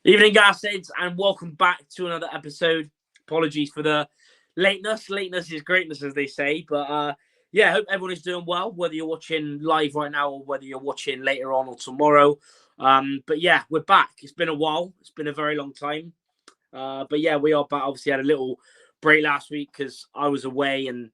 Evening, Garcids, and welcome back to another episode. Apologies for the lateness. Lateness is greatness, as they say. But yeah, hope everyone is doing well, whether you're watching live right now or whether you're watching later on or tomorrow. But yeah, we're back. It's been a while. It's been a very long time. But yeah, we are back. Obviously, had a little break last week because I was away and,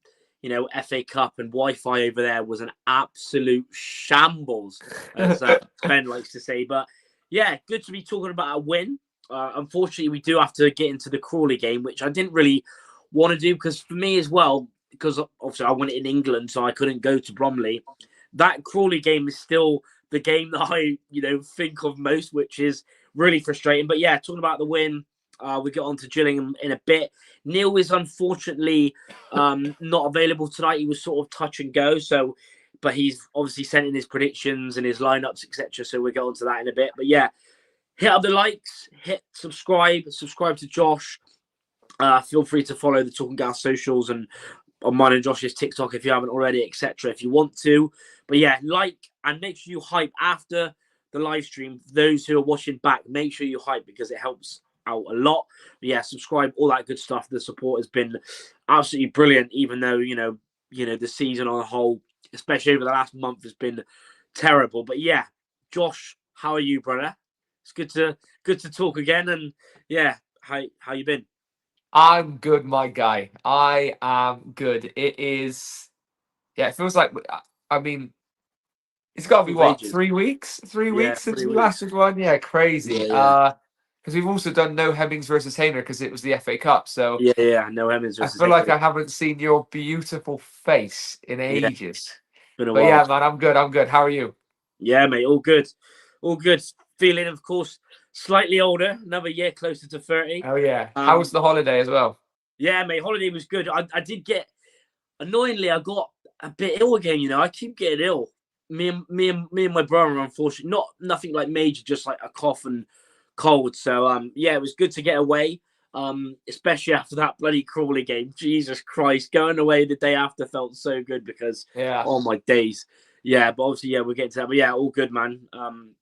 FA Cup and Wi-Fi over there was an absolute shambles, as Ben likes to say. But yeah, good to be talking about a win. Unfortunately, we do have to get into the Crawley game, which I didn't really want to do because for me as well, because obviously I won it in England, so I couldn't go to Bromley. That Crawley game is still the game that I, think of most, which is really frustrating. But yeah, talking about the win, we get on to Gillingham in a bit. Neil is unfortunately not available tonight. He was sort of touch and go, but he's obviously sent in his predictions and his lineups, etc. So we'll get on to that in a bit. But yeah, hit up the likes, hit subscribe to Josh. Feel free to follow the Talking Gas socials and on mine and Josh's TikTok if you haven't already, etc. if you want to. But yeah, like and make sure you hype after the live stream. Those who are watching back, make sure you hype because it helps out a lot. But yeah, subscribe, all that good stuff. The support has been absolutely brilliant, even though the season on the whole, especially over the last month, has been terrible. But yeah, Josh, how are you, brother? It's good to talk again. And yeah, how you been? I'm good, my guy. I am good. It is, it feels like, it's got to be what, Ages. 3 weeks? 3 weeks since 3 we weeks. last did one? Yeah, crazy. Yeah. Because we've also done no Hemmings versus Hayner because it was the FA Cup. So Yeah. No Emmons I versus feel like Hayden. I haven't seen your beautiful face in Yeah, ages. been a But while. yeah, man, I'm good. How are you? Yeah, mate, all good. Feeling, of course, slightly older, another year closer to 30. Oh yeah. How was the holiday as well? Yeah, mate, holiday was good. I did get, annoyingly, I got a bit ill again. I keep getting ill. Me and my brother, unfortunately, nothing like major, just like a cough and cold. So yeah, it was good to get away. Especially after that bloody Crawley game. Jesus Christ, going away the day after felt so good because Yeah. oh my days. Yeah, but obviously, yeah, we're getting to that. But yeah, all good, man.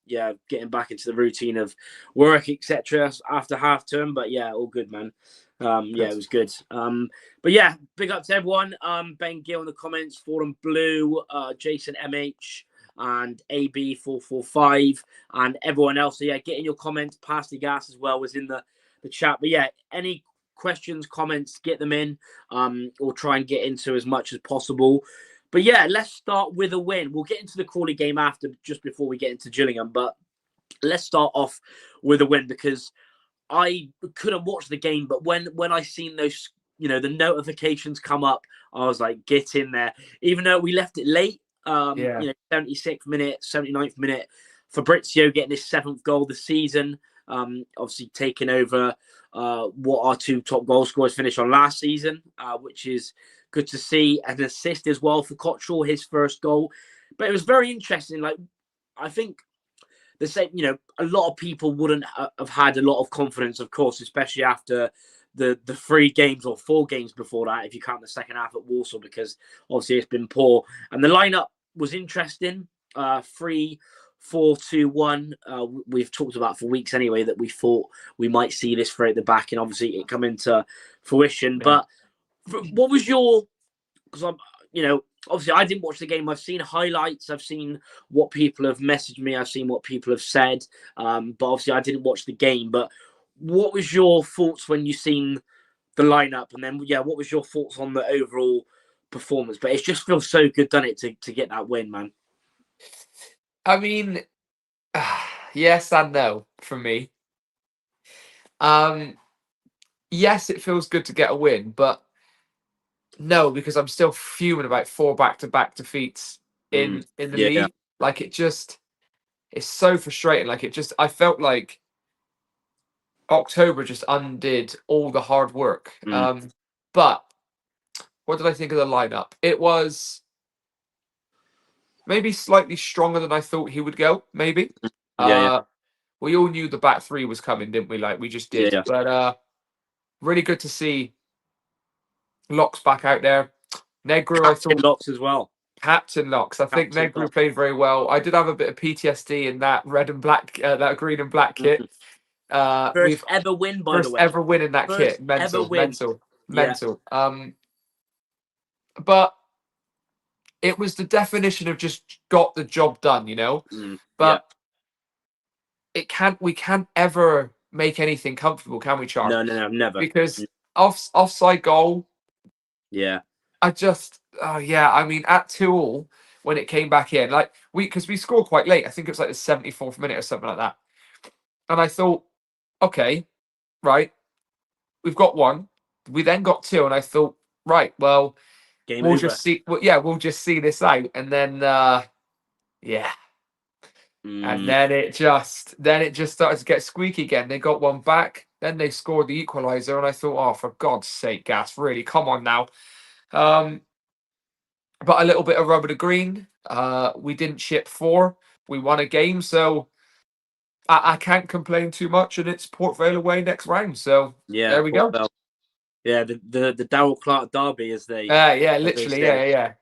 Yeah, getting back into the routine of work, etc. after half term. But yeah, all good, man. Yeah, it was good. But yeah, big up to everyone. Ben Gill in the comments, Fordham Blue, Jason MH, and AB445, and everyone else. So yeah, get in your comments. Pass the gas as well was in the chat. But yeah, any questions, comments, get them in. Or try and get into as much as possible. But yeah, let's start with a win. We'll get into the Crawley game after, just before we get into Gillingham. But let's start off with a win because I couldn't watch the game, but when I seen those, the notifications come up, I was like, get in there. Even though we left it late, 76th minute, 79th minute, Fabrizio getting his 7th goal of the season, obviously taking over what our 2 top goal scorers finished on last season, which is good to see. An assist as well for Cottrell, his 1st goal. But it was very interesting. Like, I think the same, a lot of people wouldn't have had a lot of confidence, of course, especially after the 3 games or 4 games before that, if you count the second half at Walsall, because obviously it's been poor. And the lineup was interesting. 3-4-2-1. We've talked about for weeks anyway that we thought we might see this throughout the back, and obviously it come into fruition. Yeah. But what was your? Because I'm, obviously I didn't watch the game. I've seen highlights. I've seen what people have messaged me. I've seen what people have said. But obviously I didn't watch the game. But what was your thoughts when you seen the lineup? And then, yeah, what was your thoughts on the overall performance? But it just feels so good, doesn't it, to get that win, man? I mean, yes and no from me. Yes, it feels good to get a win, but no, because I'm still fuming about 4 back-to-back defeats in the league. Yeah. Like, it's so frustrating. Like, I felt like October just undid all the hard work. But what did I think of the lineup? It was maybe slightly stronger than I thought he would go. Maybe. Yeah. We all knew the back 3 was coming, didn't we? Like, we just did. Yeah. But really good to see Locks back out there. Negro, I thought Locks as well. Captain Locks. I think Negro played very well. I did have a bit of PTSD in that red and black, that green and black kit. First ever win, by the way. First ever win in that kit. Mental. But it was the definition of just got the job done, you know. But we can't ever make anything comfortable, can we, Char? No, never. Because offside goal. Yeah. I mean, at 2-2 when it came back in, like because we scored quite late. I think it was like the 74th minute or something like that. And I thought, okay, right, we've got one. We then got two, and I thought, right, well, we'll just see. Well, yeah, we'll just see this out, and then, and then it just started to get squeaky again. They got one back, then they scored the equaliser, and I thought, oh, for God's sake, Gas, really, come on now. But a little bit of rubber to green. We didn't ship 4. We won a game, so I can't complain too much. And it's Port Vale away next round. So there we go. Yeah, the Darrell Clark derby, as they. Literally, yeah.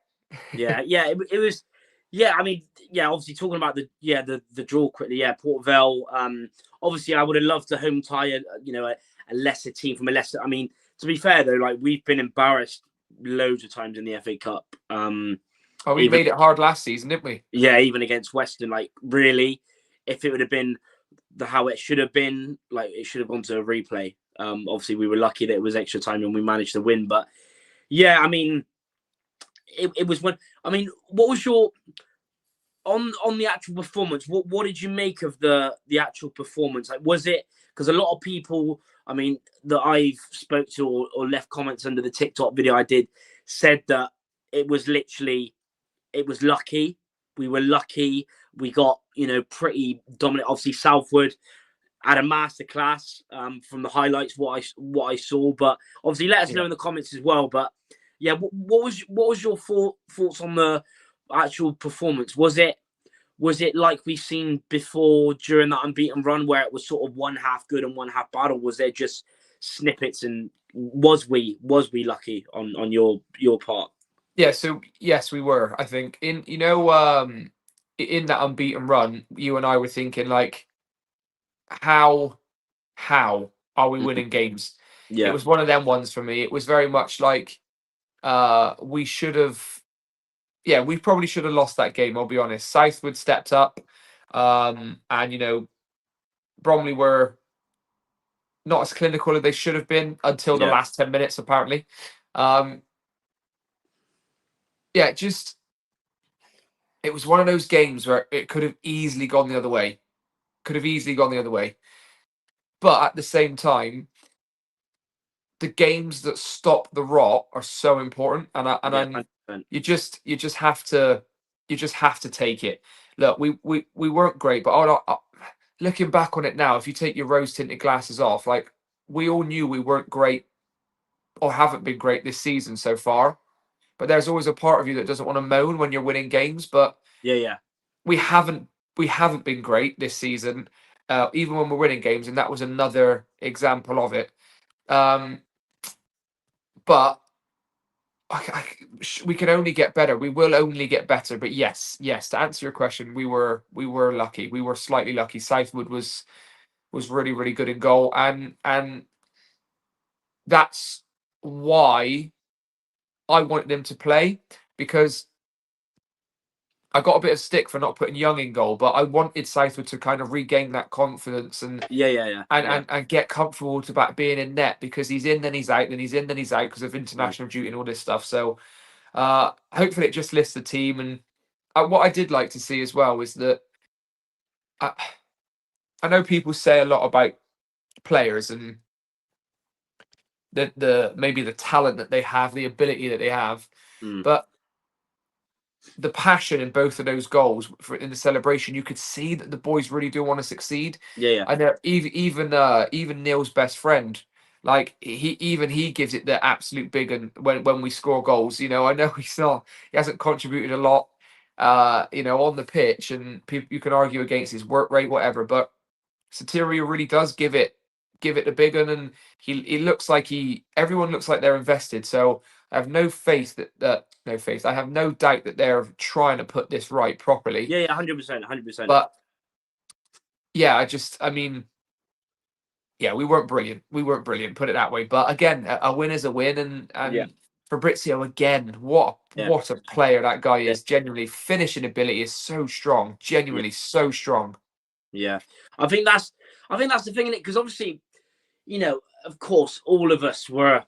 It was. Yeah, I mean, obviously talking about the draw quickly. Yeah, Port Vale. Obviously, I would have loved to home tie a lesser team from a lesser. I mean, to be fair though, like we've been embarrassed loads of times in the FA Cup. We made it hard last season, didn't we? Yeah, even against Western. Like, really, if it would have been how it should have been, like it should have gone to a replay. Obviously, we were lucky that it was extra time and we managed to win. But yeah, I mean, it was when. I mean, what was your on the actual performance? What did you make of the actual performance? Like, was it because a lot of people, I mean, that I've spoke to or left comments under the TikTok video I did, said that it was literally, it was lucky. We were lucky. We got, pretty dominant. Obviously, Southwood had a masterclass from the highlights, what I saw. But obviously, let us know in the comments as well. But yeah, what was your thoughts on the actual performance? Was it like we've seen before during that unbeaten run, where it was sort of one half good and one half bad, or was there just snippets? And was we lucky on your part? Yeah, so yes, we were. I think in in that unbeaten run, you and I were thinking like, how are we winning games? Yeah, It was one of them ones for me. It was very much like we should have. Yeah, we probably should have lost that game. I'll be honest. Southwood stepped up, and Bromley were not as clinical as they should have been until the last 10 minutes, apparently. It was one of those games where it could have easily gone the other way. But at the same time, the games that stop the rot are so important, and you just have to take it. Look, we weren't great, but looking back on it now, if you take your rose tinted glasses off, like we all knew we weren't great or haven't been great this season so far. But there's always a part of you that doesn't want to moan when you're winning games. But we haven't been great this season, even when we're winning games, and that was another example of it. But we can only get better. We will only get better. But yes, to answer your question, we were lucky. We were slightly lucky. Southwood was really, really good in goal, and that's why I wanted him to play, because I got a bit of stick for not putting Young in goal, but I wanted Southwood to kind of regain that confidence and and get comfortable about being in net, because he's in, then he's out, then he's in, then he's out because of international duty and all this stuff. So hopefully it just lifts the team. And what I did like to see as well is that I know people say a lot about players and the maybe the talent that they have, the ability that they have, but the passion in both of those goals in the celebration, you could see that the boys really do want to succeed. I know even Neil's best friend, like he gives it the absolute big one when we score goals. I know he hasn't contributed a lot, on the pitch, and you can argue against his work rate, whatever, but Soteria really does give it the big one, and he looks like everyone looks like they're invested. So I have no faith I have no doubt that they're trying to put this right properly. 100%. But yeah, I mean, yeah, we weren't brilliant. We weren't brilliant, put it that way. But again, a win is a win, and Fabrizio again, what a player that guy is. Genuinely, finishing ability is so strong. Genuinely, so strong. Yeah, I think that's the thing in it, because obviously, you know, of course, all of us were,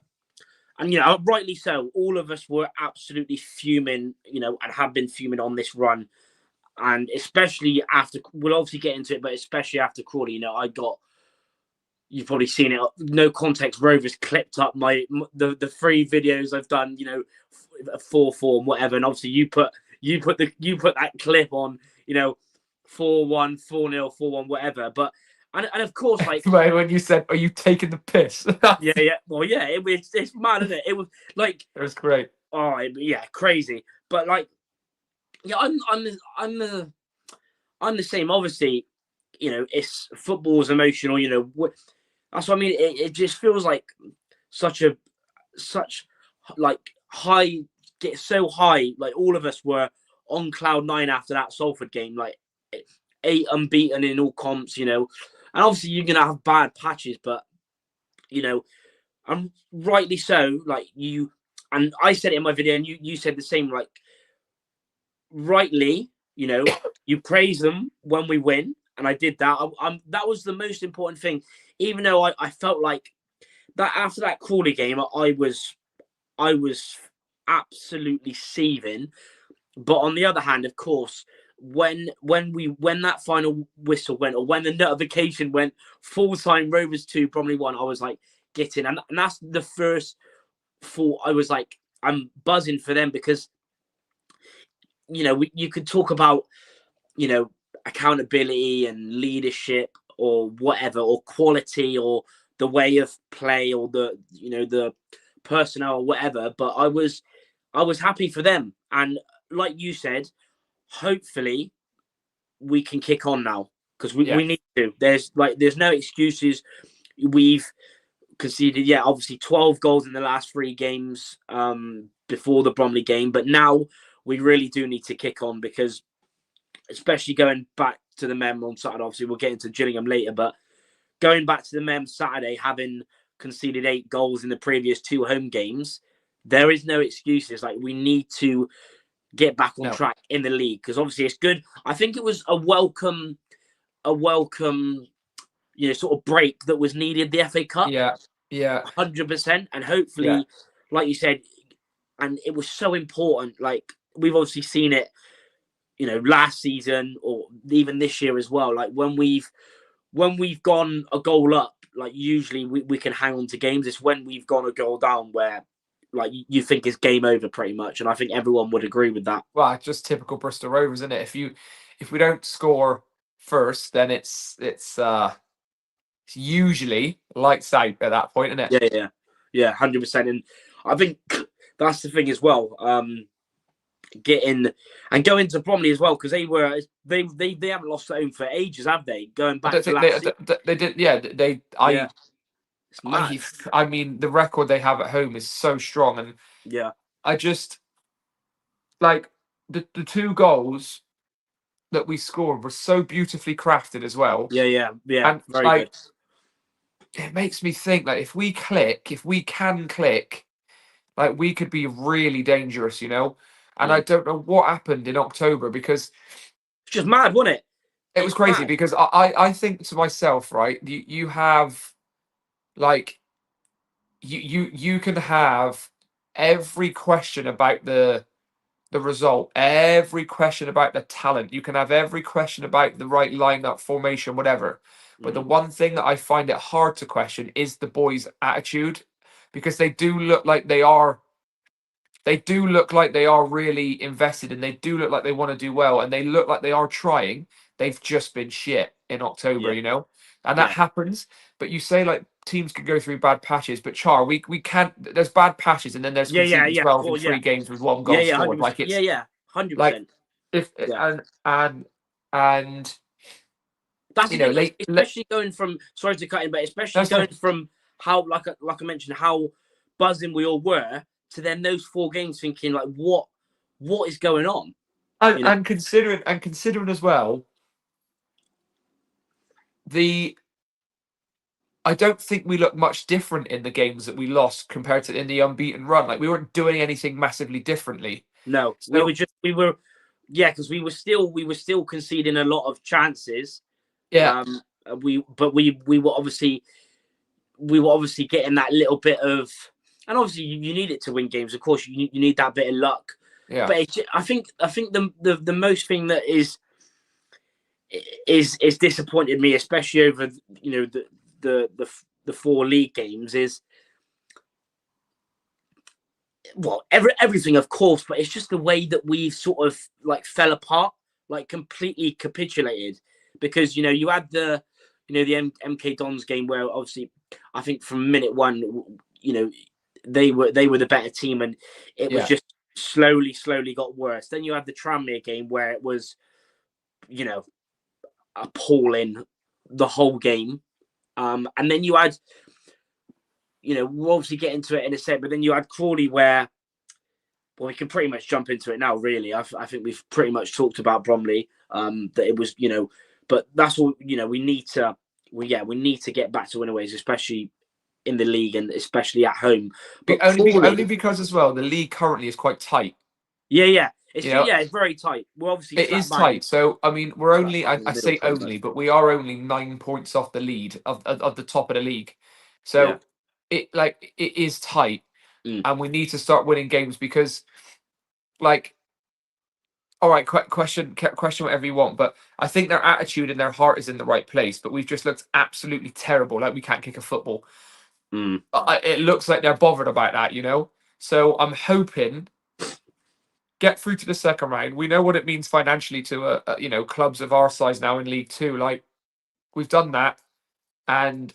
and you know, rightly so, all of us were absolutely fuming, you know, and have been fuming on this run, and especially after, we'll obviously get into it, but especially after Crawley, you know, you've probably seen it. No context. Rovers clipped up the 3 videos I've done. You know, 4-4 and whatever. And obviously you put that clip on. You know, 4-1, 4-0, 4-1, whatever. But and of course, like when you said, "Are you taking the piss?" yeah. Well, yeah. It's mad, isn't it? It was like it was great. Oh yeah, crazy. But like, yeah, I'm the same. Obviously, you know, it's football's emotional. You know, that's what I mean. It just feels like such like high, get so high. Like all of us were on cloud 9 after that Salford game. Like 8 unbeaten in all comps, you know. And obviously you're gonna have bad patches, but you know, and rightly so. Like and I said it in my video, and you said the same. Like rightly, you know, you praise them when we win, and I did that. That was the most important thing. Even though I felt like that after that Crawley game, I was absolutely seething. But on the other hand, of course, when that final whistle went, or when the notification went, full time Rovers 2, Bromley 1, I was like getting, and that's the first thought. I was like, I'm buzzing for them, because you know, you could talk about, you know, accountability and leadership or whatever, or quality, or the way of play, or the, you know, the personnel or whatever, but I was happy for them. And like you said, hopefully we can kick on now, because we need to. There's no excuses. We've conceded, obviously 12 goals in the last 3 games before the Bromley game, but now we really do need to kick on, because especially going back to the Mem on Saturday, obviously we'll get into Gillingham later, but going back to the Mem Saturday, having conceded 8 goals in the previous 2 home games, there is no excuses. Like, we need to get back on track in the league, because obviously it's good. I think it was a welcome, you know, sort of break that was needed, the FA Cup. Yeah. 100%. And hopefully, like you said, and it was so important. Like, we've obviously seen it, you know, last season or even this year as well. Like, when we've gone a goal up, like usually we can hang on to games. It's when we've gone a goal down where, like, you think it's game over pretty much. And I think everyone would agree with that. Well, it's just typical Bristol Rovers, isn't it? If we don't score first, then it's usually lights out at that point, isn't it? Yeah, 100%. And I think that's the thing as well. Getting and going to Bromley as well, because they haven't lost at home for ages, have they? Going back to last season. They did. Yeah, I mean, the record they have at home is so strong, and I just like the 2 goals that we scored were so beautifully crafted as well. Yeah. And very good. It makes me think, like, if we can click, like, we could be really dangerous, you know. And I don't know what happened in October, because it's just mad, wasn't it? It was crazy mad. Because I think to myself, right, you have, like, you can have every question about the result, every question about the talent, you can have every question about the right lineup, formation, whatever. But the one thing that I find it hard to question is the boys' attitude, because they do look like they are really invested, and they do look like they want to do well, and they look like they are trying. They've just been shit in October, you know, and that happens. But you say, like, teams can go through bad patches, but we can't. There's bad patches, and then there's 12 in 3 games with 1 goal scored. Like, it's 100%. Like, if and that's, you know, especially going from, sorry to cut in, but especially going from how, like I mentioned, how buzzing we all were, to then those 4 games thinking, like, what is going on? And considering as well the I don't think we look much different in the games that we lost compared to in the unbeaten run. Like we weren't doing anything massively differently. No, So, because we were still conceding a lot of chances. yeah, We were obviously getting that little bit of, and obviously you need it to win games. Of course, you need that bit of luck. yeah. But I think the most thing that is disappointed me, especially over the 4 league games, is everything, of course, but it's just the way that we've sort of like fell apart, like completely capitulated. Because you had the MK Dons game where obviously I think from minute one, they were the better team, and it was just slowly got worse. Then you had the Tranmere game where it was appalling the whole game, and then you had we'll obviously get into it in a sec, but then you had Crawley where, well, we can pretty much jump into it now, really. I think we've pretty much talked about Bromley, that it was, but that's all, we need to get back to winning ways, especially in the league and especially at home. But only because as well, the league currently is quite tight. Yeah. It's very tight. We're obviously it is tight. So I mean, we're only I say only, but we are only 9 points off the lead of the top of the league. So it is tight, and we need to start winning games because, like, all right, question whatever you want, but I think their attitude and their heart is in the right place. But we've just looked absolutely terrible. Like we can't kick a football. It looks like they're bothered about that, So I'm hoping get through to the second round. We know what it means financially to clubs of our size now in League Two. Like we've done that, and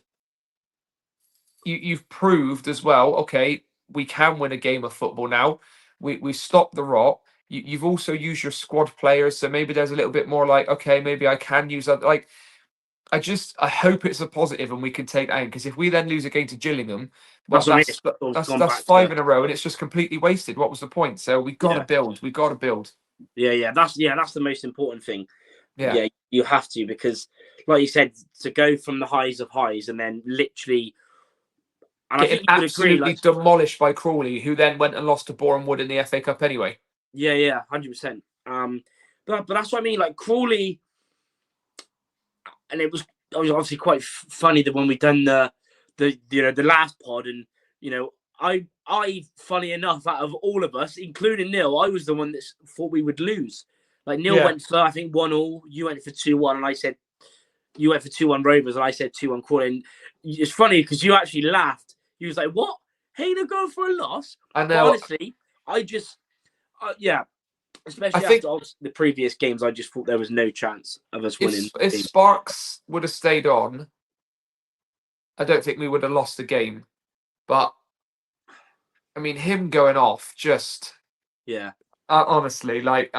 you've proved as well. Okay, we can win a game of football now. We stopped the rot. You've also used your squad players, so maybe there's a little bit more like, okay, maybe I can use that. Like, I hope it's a positive and we can take that in, because if we then lose again to Gillingham, well, that's 5 in a row and it's just completely wasted. What was the point? So we got to build. We got to build. Yeah. That's the most important thing. Yeah, you have to, because, like you said, to go from the highs of highs and then literally. And getting absolutely demolished by Crawley, who then went and lost to Boreham Wood in the FA Cup anyway. Yeah, 100%. But that's what I mean. Like Crawley, and it was obviously quite funny that when we done the last pod, and I funny enough, out of all of us, including Neil, I was the one that thought we would lose. Like Neil went for, I think, 1-1. You went for 2-1, and I said you went for 2-1 Rovers, and I said 2-1 Crawley. And it's funny because you actually laughed. You was like, "What? Hayner going for a loss?" I know. But honestly, I just, especially after the previous games, I just thought there was no chance of us winning. If Sparks would have stayed on, I don't think we would have lost the game. But I mean, him going off just, honestly, like.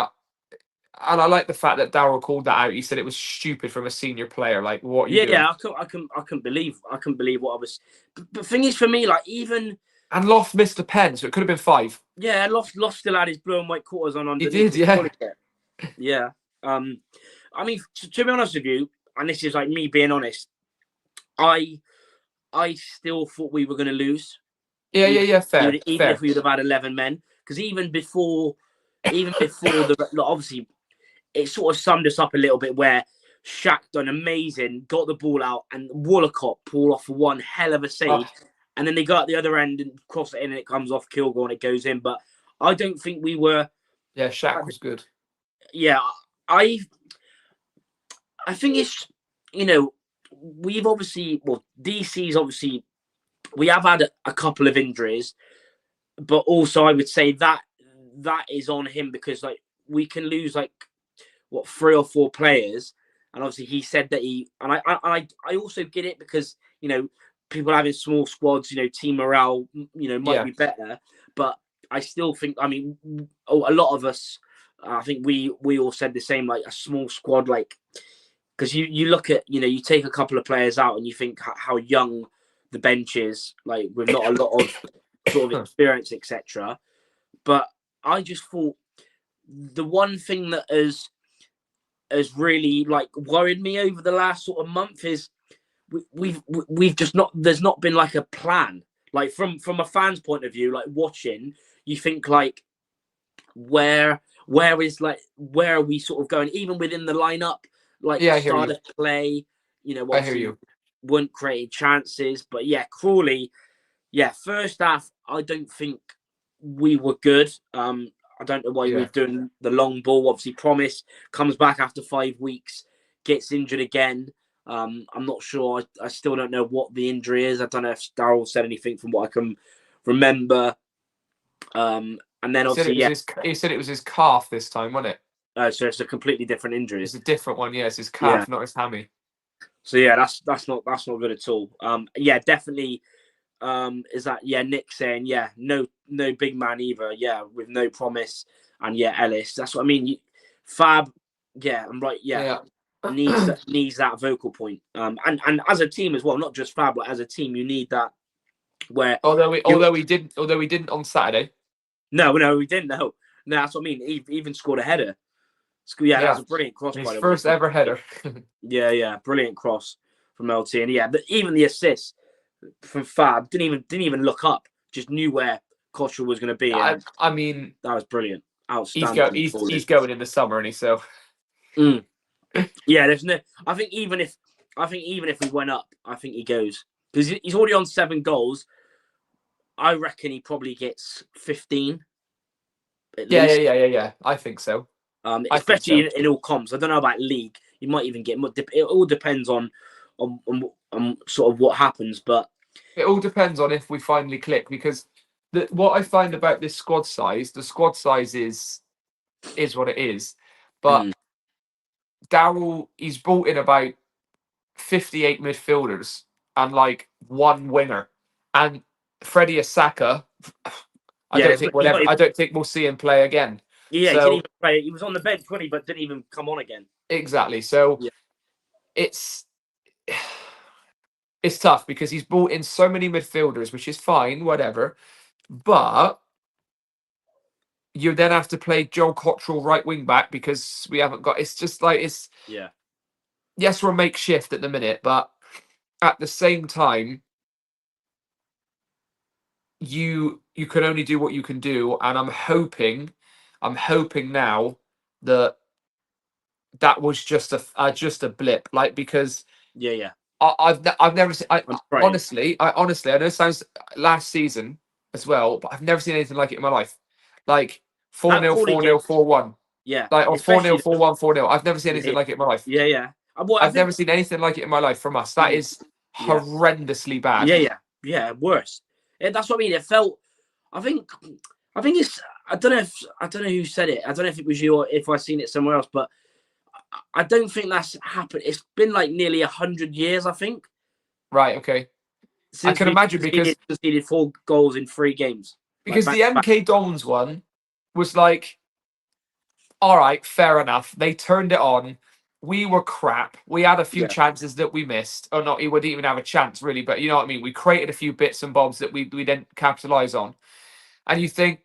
And I like the fact that Darryl called that out. He said it was stupid from a senior player. Like, what? I couldn't believe what I was. But the thing is, for me, like, even Loft missed a pen, so it could have been 5. Yeah, Loft still had his blue and white quarters on underneath. He did, yeah. I mean, to be honest with you, and this is like me being honest, I still thought we were going to lose. Yeah, fair. Even if we would have had 11 men, because even before obviously. It sort of summed us up a little bit where Shaq done amazing, got the ball out, and Woolacott pulled off one hell of a save. And then they go at the other end and cross it in, and it comes off Kilgore and it goes in. But I don't think we were. Yeah, Shaq was good. Yeah, I think it's, we've obviously, DC's obviously, we have had a couple of injuries, but also I would say that is on him, because like we can lose like 3 or 4 players, and obviously he said that I also get it, because people having small squads, team morale might be better, but I still think, I mean, a lot of us, I think we all said the same, like a small squad, like, because you look at, you take a couple of players out and you think how young the bench is, like with not a lot of sort of experience, etc. But I just thought the one thing that has really like worried me over the last sort of month is we've just not. There's not been like a plan. Like from a fan's point of view, like watching, you think like where are we sort of going? Even within the lineup, like Yeah, I hear start you. of play, I hear you. weren't creating chances. But yeah, Crawley, yeah, first half, I don't think we were good. I don't know why we Yeah. were doing the long ball. Obviously, Promise comes back after 5 weeks, gets injured again. I'm not sure. I still don't know what the injury is. I don't know if Darryl said anything from what I can remember. And then obviously, He said it was his calf this time, wasn't it? so it's a completely different injury. It's a different one. Yeah, it's his calf, Yeah. not his hammy. So yeah, that's not good at all. Yeah, definitely. Is that Nick saying no big man either, with no Promise, and Ellis. That's what I mean. Fab, I'm right. Needs that vocal point. And as a team as well, not just Fab, but as a team, you need that. Where although we didn't on Saturday. No, we didn't. No, that's what I mean. He even scored a header. That was a brilliant cross. His first ever header. Brilliant cross from LT, and even the assist from Fab didn't even look up. Just knew where Koshel was going to be. I mean, that was brilliant. Outstanding. He's going in the summer, and so. There's no. I think even if we went up, I think he goes because he's already on 7 goals. I reckon he probably gets 15. Yeah. I think so. Especially in all comps. I don't know about league. You might even get. It all depends on sort of what happens, but it all depends on if we finally click. Because what I find about this squad size, the squad size is what it is. But Darryl, he's brought in about 58 midfielders and like 1 winger, and Freddie Asaka. I don't think we'll see him play again. Yeah, he didn't even play. He was on the bench, but didn't even come on again. Exactly. So it's tough because he's brought in so many midfielders, which is fine, whatever. But you then have to play Joel Cottrell right wing back because we haven't got. It's just like it's. Yeah. Yes, we're makeshift at the minute, but at the same time, you can only do what you can do, and I'm hoping now that was just a blip, like because I've never seen. Honestly, I know it sounds last season as well, but I've never seen anything like it in my life. Like 4-0, 4-0, 4-1. Yeah, like or 4-0, 4-1, 4-0. I've never seen anything like it in my life. Yeah. I've never seen anything like it in my life from us. That is horrendously bad. Yeah, worse. That's what I mean. It felt. I think it's. I don't know who said it. I don't know if it was you or if I seen it somewhere else, but I don't think that's happened. It's been like nearly 100 years, I think. Right. Okay. I can imagine because conceded 4 goals in 3 games. Because the MK Dons one was like, all right, fair enough. They turned it on. We were crap. We had a few chances that we missed. Or not, he wouldn't even have a chance, really. But you know what I mean? We created a few bits and bobs that we didn't capitalise on. And you think,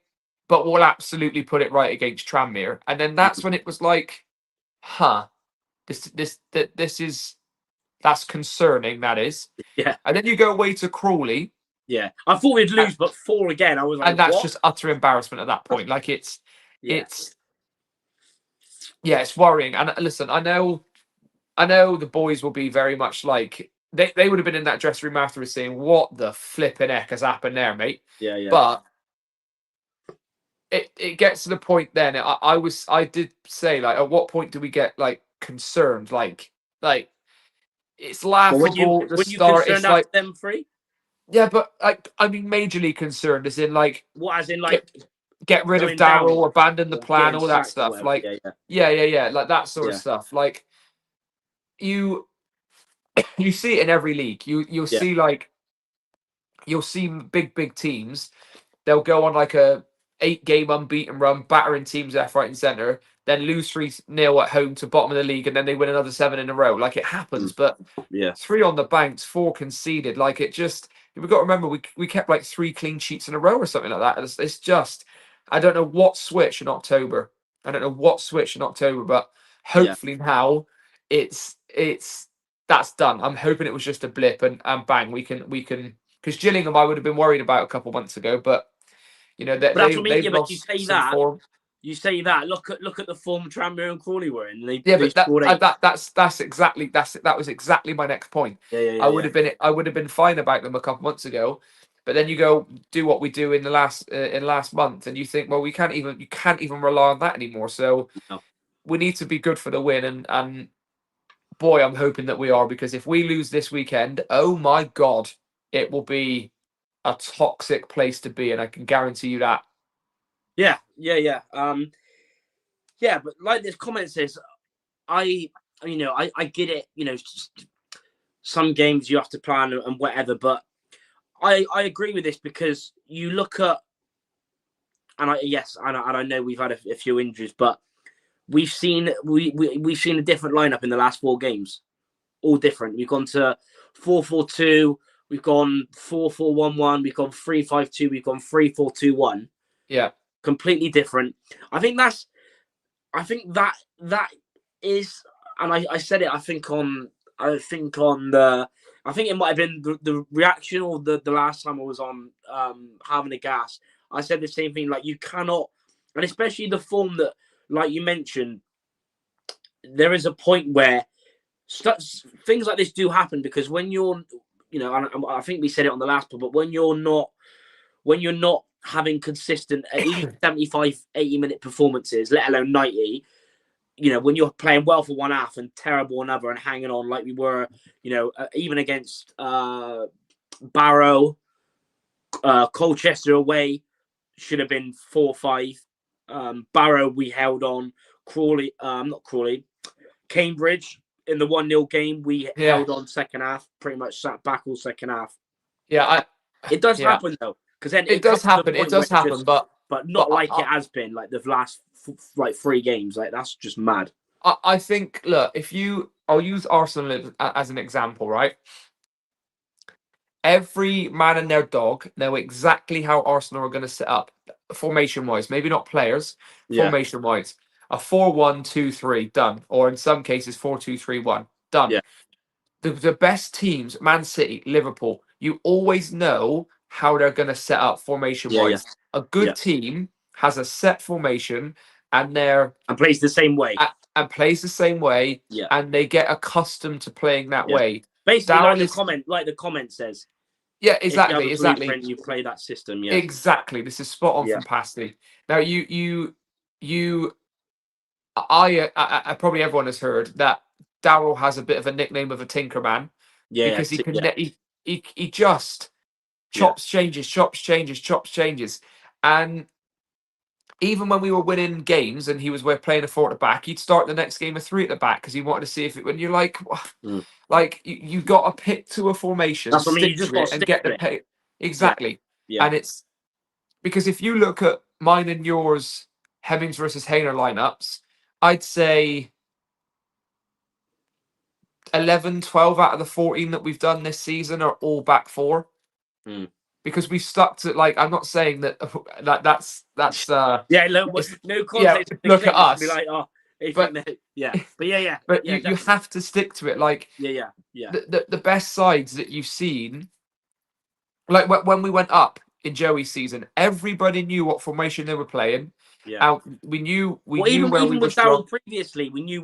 but we'll absolutely put it right against Tranmere. And then that's when it was like, that's concerning, that is. Yeah. And then you go away to Crawley. Yeah. I thought we'd lose, but 4 again. I was like, and that's just utter embarrassment at that point. Like it's worrying. And listen, I know the boys will be very much like they would have been in that dressing room afterwards saying, "What the flipping heck has happened there, mate?" Yeah. But it gets to the point then. I did say, like, at what point do we get like concerned? Like it's laughable at the start. It's like them 3. Yeah, but like I mean, majorly concerned as in like what? As in like get rid of Darryl, abandon the plan, all that stuff. Like yeah, like that sort of stuff. Like you see it in every league. You'll see like you'll see big teams. They'll go on like a 8-game unbeaten run, battering teams left, right, and centre. Then lose 3-0 at home to bottom of the league, and then they win another 7 in a row. Like it happens, but 3 on the banks, 4 conceded. Like it just. We've got to remember we kept like 3 clean sheets in a row or something like that. It's just I don't know what switch in October. But hopefully now it's that's done. I'm hoping it was just a blip, and bang, we can because Gillingham I would have been worried about a couple months ago, but But that's what I mean. they've Yeah, but you lost say some that. form. You say that. Look at the form Tranmere and Crawley were in. They But scored 8. that was exactly my next point. Yeah. I would have been fine about them a couple months ago, but then you go do what we do in the last month, and you think, well, you can't even rely on that anymore. So No. we need to be good for the win, and boy, I'm hoping that we are, because if we lose this weekend, oh my God, it will be a toxic place to be, and I can guarantee you that. Yeah. Yeah, but like this comment says, I get it. Some games you have to plan and whatever, but I agree with this because you look at, and I know we've had a few injuries, but we've seen we've seen a different lineup in the last 4 games, all different. We've gone to 4-4-2, we've gone 4-4-1-1, we've gone 3-5-2, we've gone 3-4-2-1. Yeah, completely different. I think that is, and I said it. I think it might have been the reaction or the last time I was on having a gas. I said the same thing. Like, you cannot, and especially the form that, like you mentioned, there is a point where things like this do happen, because when you're, I think we said it on the last one, but when you're not having consistent at least 75, 80-minute performances, let alone 90, when you're playing well for one half and terrible another and hanging on like we were, even against Barrow, Colchester away should have been 4-5. Barrow, we held on. Crawley, not Crawley, Cambridge in the 1-0 game, we held on second half, pretty much sat back all second half. Yeah, it does happen though, because then it does happen. It does happen, but not like it has been like the last 3 games. Like, that's just mad. I think, look, I'll use Arsenal as an example, right? Every man and their dog know exactly how Arsenal are going to set up formation-wise. Maybe not players, formation-wise. A 4-1-2-3, done. Or in some cases, 4-2-3-1, done. Yeah. The best teams, Man City, Liverpool, you always know how they're going to set up formation-wise. A good team has a set formation, and plays the same way. And they get accustomed to playing that way. Basically, like the comment says. Yeah, exactly. You play that system. Yeah, exactly. This is spot on from Pasty. Now, I probably everyone has heard that Darryl has a bit of a nickname of a Tinkerman. Because he just chops changes, and even when we were winning games and he was playing a 4 at the back, he'd start the next game a 3 at the back because he wanted to see if it. When you're like, like you got to pick to a formation, that's what I mean. You just got to and get the pay exactly. And it's because if you look at mine and yours, Hemmings versus Hayner lineups, I'd say 11, 12 out of the 14 that we've done this season are all back 4. Because we stuck to, like, I'm not saying that's no context. Look at us. Be like, but you have to stick to it. Like, the best sides that you've seen, like when we went up in Joey's season, everybody knew what formation they were playing. We knew even where we were with Darryl previously, we knew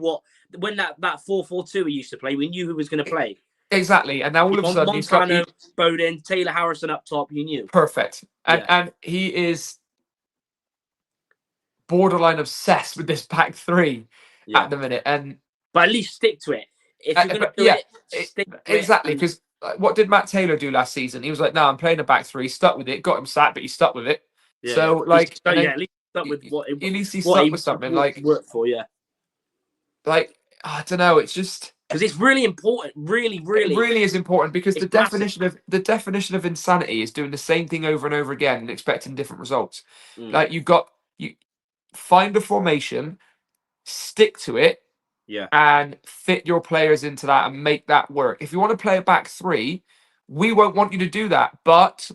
when that 4-4-2 he used to play, we knew who was going to play. Exactly, and now all of a sudden he's got Bowden, Taylor Harrison up top. You knew perfect, and he is borderline obsessed with this back 3 at the minute. But at least stick to it. If you're going to do stick to exactly. Because what did Matt Taylor do last season? He was like, "No, I'm playing a back 3." Stuck with it, got him sacked, but he stuck with it. So like, at least stuck with what. At least he stuck with something like worked for. Like, I don't know. It's just. Because it's really important, really is important, because the definition of insanity is doing the same thing over and over again and expecting different results. Like, you find a formation, stick to it, and fit your players into that and make that work. If you want to play a back 3, we won't want you to do that. But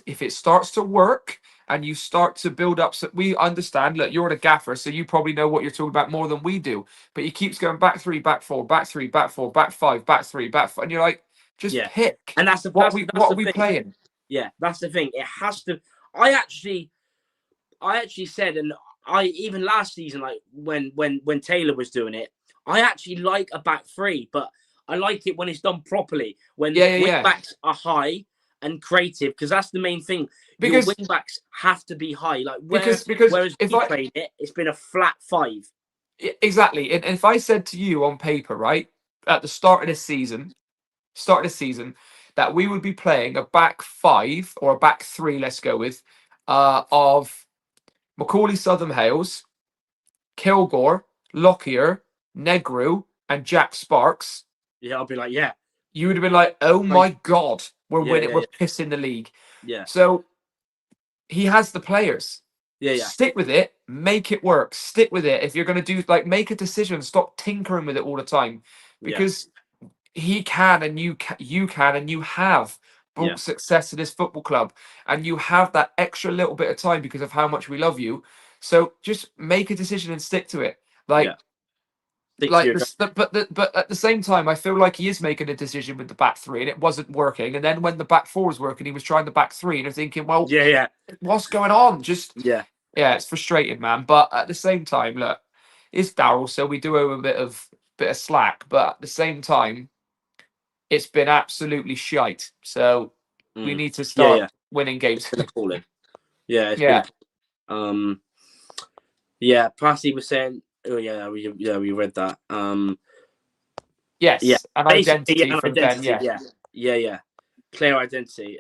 if it starts to work and you start to build up. So we understand, look, you're the gaffer, so you probably know what you're talking about more than we do. But he keeps going back 3, back 4, back 3, back 4, back 5, back 3, back 4. And you're like, just pick. And that's what the are we thing. playing? Yeah, that's the thing. It has to. I actually said, and I even last season, like when Taylor was doing it, I actually like a back 3, but I like it when it's done properly. When wing backs are high and creative, because that's the main thing. Because your wing backs have to be high. Like whereas if we played it, it's been a flat 5. Exactly. And if I said to you on paper, right, at the start of this season, that we would be playing a back 5 or a back 3, let's go with, of Macaulay Southern Hales, Kilgore, Lockyer, Negru, and Jack Sparks. Yeah, I'll be like, yeah. You would have been like, oh my God, we're winning, we're pissing the league. Yeah. So he has the players. Yeah. Stick with it, make it work. Stick with it. If you're going to do, like, make a decision, stop tinkering with it all the time, because he can, and you can, and you have brought success to this football club, and you have that extra little bit of time because of how much we love you. So just make a decision and stick to it. But at the same time, I feel like he is making a decision with the back 3, and it wasn't working. And then when the back 4 was working, he was trying the back 3, and you're thinking, well, what's going on? It's frustrating, man. But at the same time, look, it's Daryl, so we do owe a bit of slack. But at the same time, it's been absolutely shite. So we need to start winning games. Passy was saying, we read that. An identity from Ben. Player identity.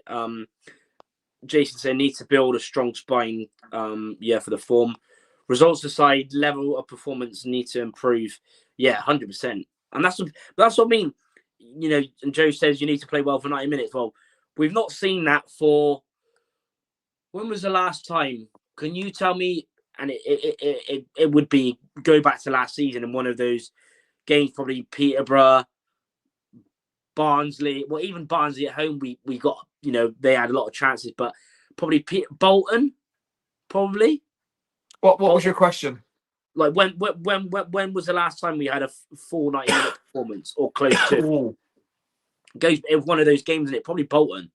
Jason said need to build a strong spine. For the form. Results aside, level of performance need to improve. 100%. And that's what I mean. You know, and Joe says you need to play well for 90 minutes. Well, we've not seen that for. When was the last time? Can you tell me? And it would be go back to last season in one of those games, probably Peterborough, Barnsley. Well, even Barnsley at home, we got, you know, they had a lot of chances, but probably Bolton, probably. What was your question? Like when was the last time we had a full 90-minute performance or close to? Goes in one of those games, and it probably Bolton.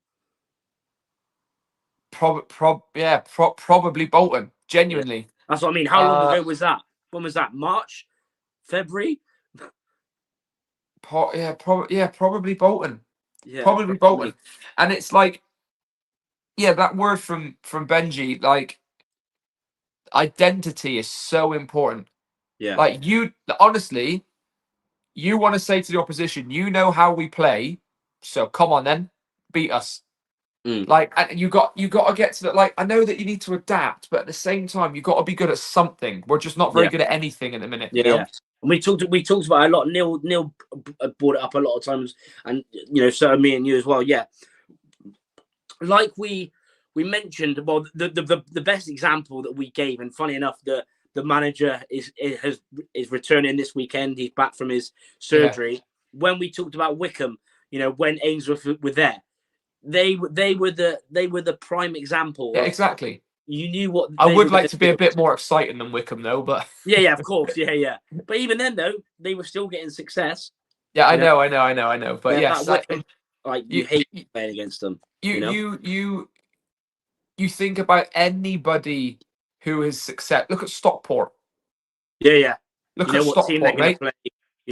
Probably Bolton. Genuinely, that's what I mean. How long ago was that? When was that? March, February? Probably Bolton. Probably Bolton. And it's like, that word from Benji, like, identity is so important. Like, you honestly, you want to say to the opposition, you know how we play, so come on then, beat us. Like, and you got to get to that. Like, I know that you need to adapt, but at the same time, you got to be good at something. We're just not very good at anything at the minute. You know? And we talked about it a lot. Neil brought it up a lot of times, and you know, so me and you as well. Yeah, like we mentioned. Well, the best example that we gave, and funny enough, the manager is returning this weekend. He's back from his surgery. When we talked about Wickham, you know, when Ainsworth were there. They were the prime example. Yeah, exactly. You knew what I would like to be a bit more exciting than Wickham, though. But of course, But even then, though, they were still getting success. Yeah, I know. But yes, Wickham, you hate playing against them. You think about anybody who has success. Look at Stockport. Look at Stockport, mate.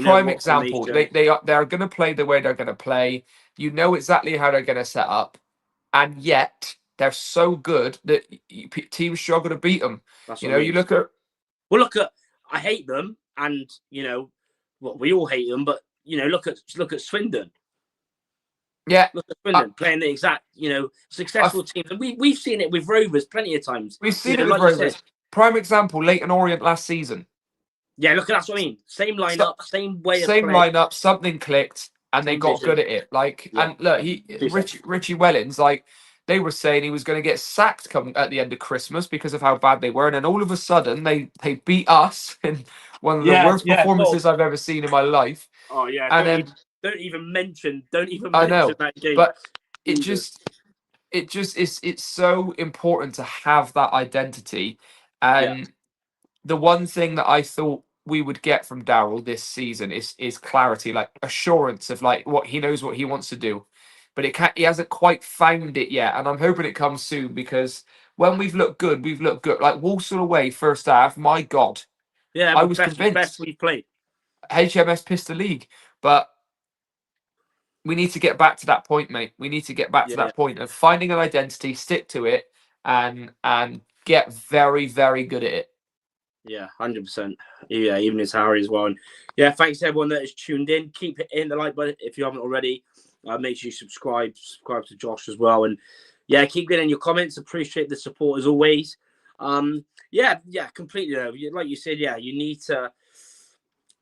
Prime example. They are going to play the way they're going to play. You know exactly how they're going to set up, and yet they're so good that teams struggle to beat them. You know, you look at. Well, I hate them, and you know, we all hate them. But you know, look at Swindon. Yeah, look at Swindon playing the exact, you know, successful teams, and we've seen it with Rovers plenty of times. We've seen it with Rovers. Prime example: Leyton Orient last season. Yeah, look, that's what I mean. Same lineup, same way of playing. Same lineup, something clicked, and they got good at it. Like, and look, Richie Wellens, like, they were saying he was going to get sacked come at the end of Christmas because of how bad they were, and then all of a sudden they beat us in one of the worst performances I've ever seen in my life. Oh yeah, and don't even mention I know, that game. But it just, it just is. It's so important to have that identity, Yeah, and the one thing that I thought we would get from Daryl this season is clarity, like assurance of like what he knows what he wants to do, but he hasn't quite found it yet, and I'm hoping it comes soon because when we've looked good, we've looked good. Like Walsall away first half, my God, yeah, I but was best convinced we've played. HMS pissed the league, but we need to get back to that point, mate. We need to get back to Yeah, yeah, that point of finding an identity, stick to it, and get very, very good at it. yeah, 100%. Yeah, even as Harry as well. And yeah, thanks to everyone that has tuned in. Keep hitting the like button if you haven't already. Make sure you subscribe to Josh as well, and yeah, keep getting your comments. Appreciate the support as always. Yeah, completely. Like you said, yeah, you need to.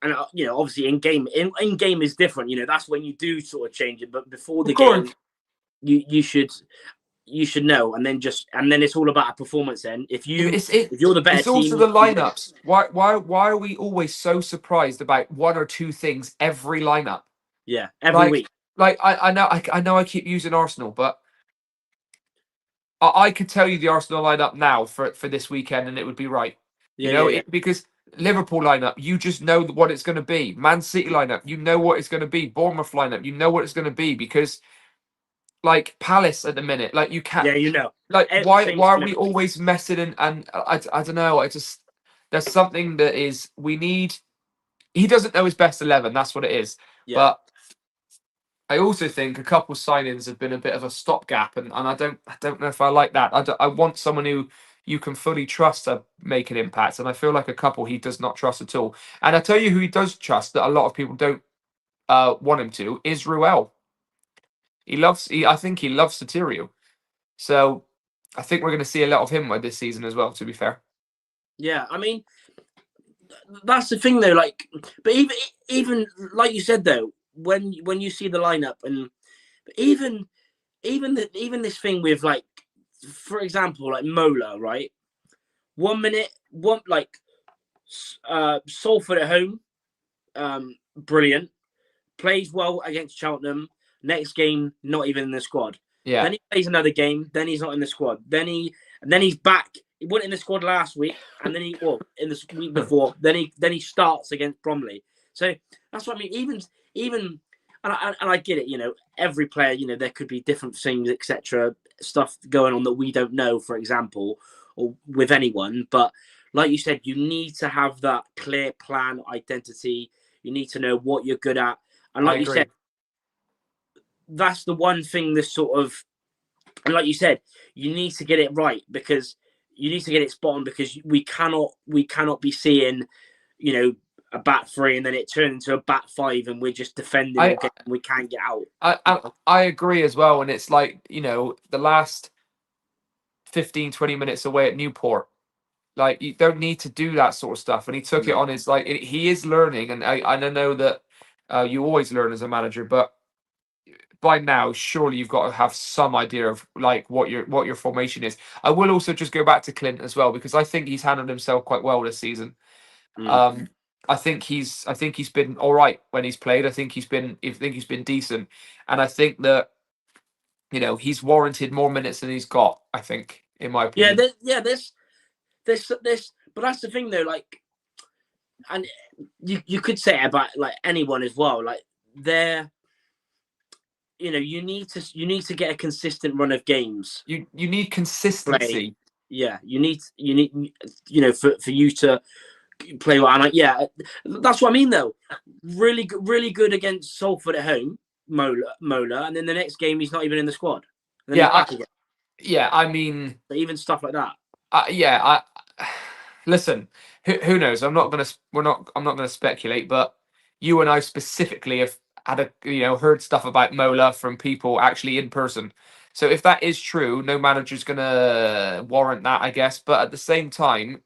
And obviously in game is different. That's when you do sort of change it. But before the Of course. game, you should know, and then it's all about a performance. Then if you're the better It's also team, the you win. lineups. Why are we always so surprised about one or two things every lineup? Yeah, every Like week. I know I keep using Arsenal, but I could tell you the Arsenal lineup now for this weekend, and it would be right. Yeah, yeah, yeah, Because Liverpool lineup, you just know what it's going to be. Man City lineup, you know what it's going to be. Bournemouth lineup, you know what it's going to be because like Palace at the minute, like you can't. yeah. Like Everything's why are we flipped. always messing and I don't know. I just there's something that is we need. He doesn't know his best 11. That's what it is. Yeah, But I also think a couple signings have been a bit of a stopgap, and I don't know if I like that. I want someone who you can fully trust to make an impact, and I feel like a couple he does not trust at all. And I tell you who he does trust that a lot of people don't want him to is Ruel. I think he loves Sotirio. So I think we're going to see a lot of him this season as well. To be fair, yeah. I mean, that's the thing though. Like, but even like you said though, when you see the lineup, and even even this thing with like, for example, like Mola, right? 1 minute, Salford at home, brilliant. Plays well against Cheltenham. Next game, not even in the squad. yeah, Then he plays another game. Then he's not in the squad. Then he's back. He wasn't in the squad last week, and then in the week before. Then he starts against Bromley. So that's what I mean. Even and I get it. Every player. There could be different things, etc. Stuff going on that we don't know. For example, or with anyone. But like you said, you need to have that clear plan, identity. You need to know what you're good at. And I like you said, agree. that's the one thing this sort of, and like you said, you need to get it right because you need to get it spot on because we cannot be seeing, a bat three and then it turns into a bat five and we're just defending I all game and we can't get out. I agree as well. And it's like the last 15-20 minutes away at Newport. Like you don't need to do that sort of stuff. And he took it No. on his he is learning, and I know that you always learn as a manager, but by now surely you've got to have some idea of like what your formation is. I will also just go back to Clint as well because I think he's handled himself quite well this season. Mm. Um, I think he's been all right when he's played. I think he's been decent, and I think that he's warranted more minutes than he's got. I think, in my Yeah, opinion. this, but that's the thing though. Like, and you could say it about like anyone as well. Like, they're you need to get a consistent run of games. You need Play. consistency. Yeah, you need for you to play well. And that's what I mean though. Really good against Salford at home, Mola, and then the next game he's not even in the squad. And then Yeah, he's back again. I mean, But even stuff like that. yeah, listen. Who knows? I'm not gonna speculate, but you and I specifically have had heard stuff about Mola from people actually in person. So if that is true, no manager's gonna warrant that, I guess. But at the same time,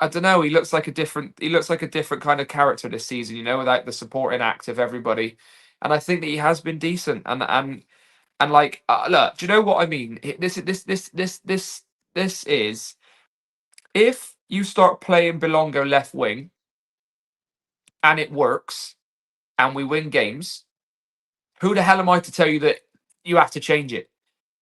I don't know. He looks like a different kind of character this season. Without the supporting act of everybody, and I think that he has been decent. And like, look, do you know what I mean? This is if you start playing Belongo left wing and it works and we win games. Who the hell am I to tell you that you have to change it?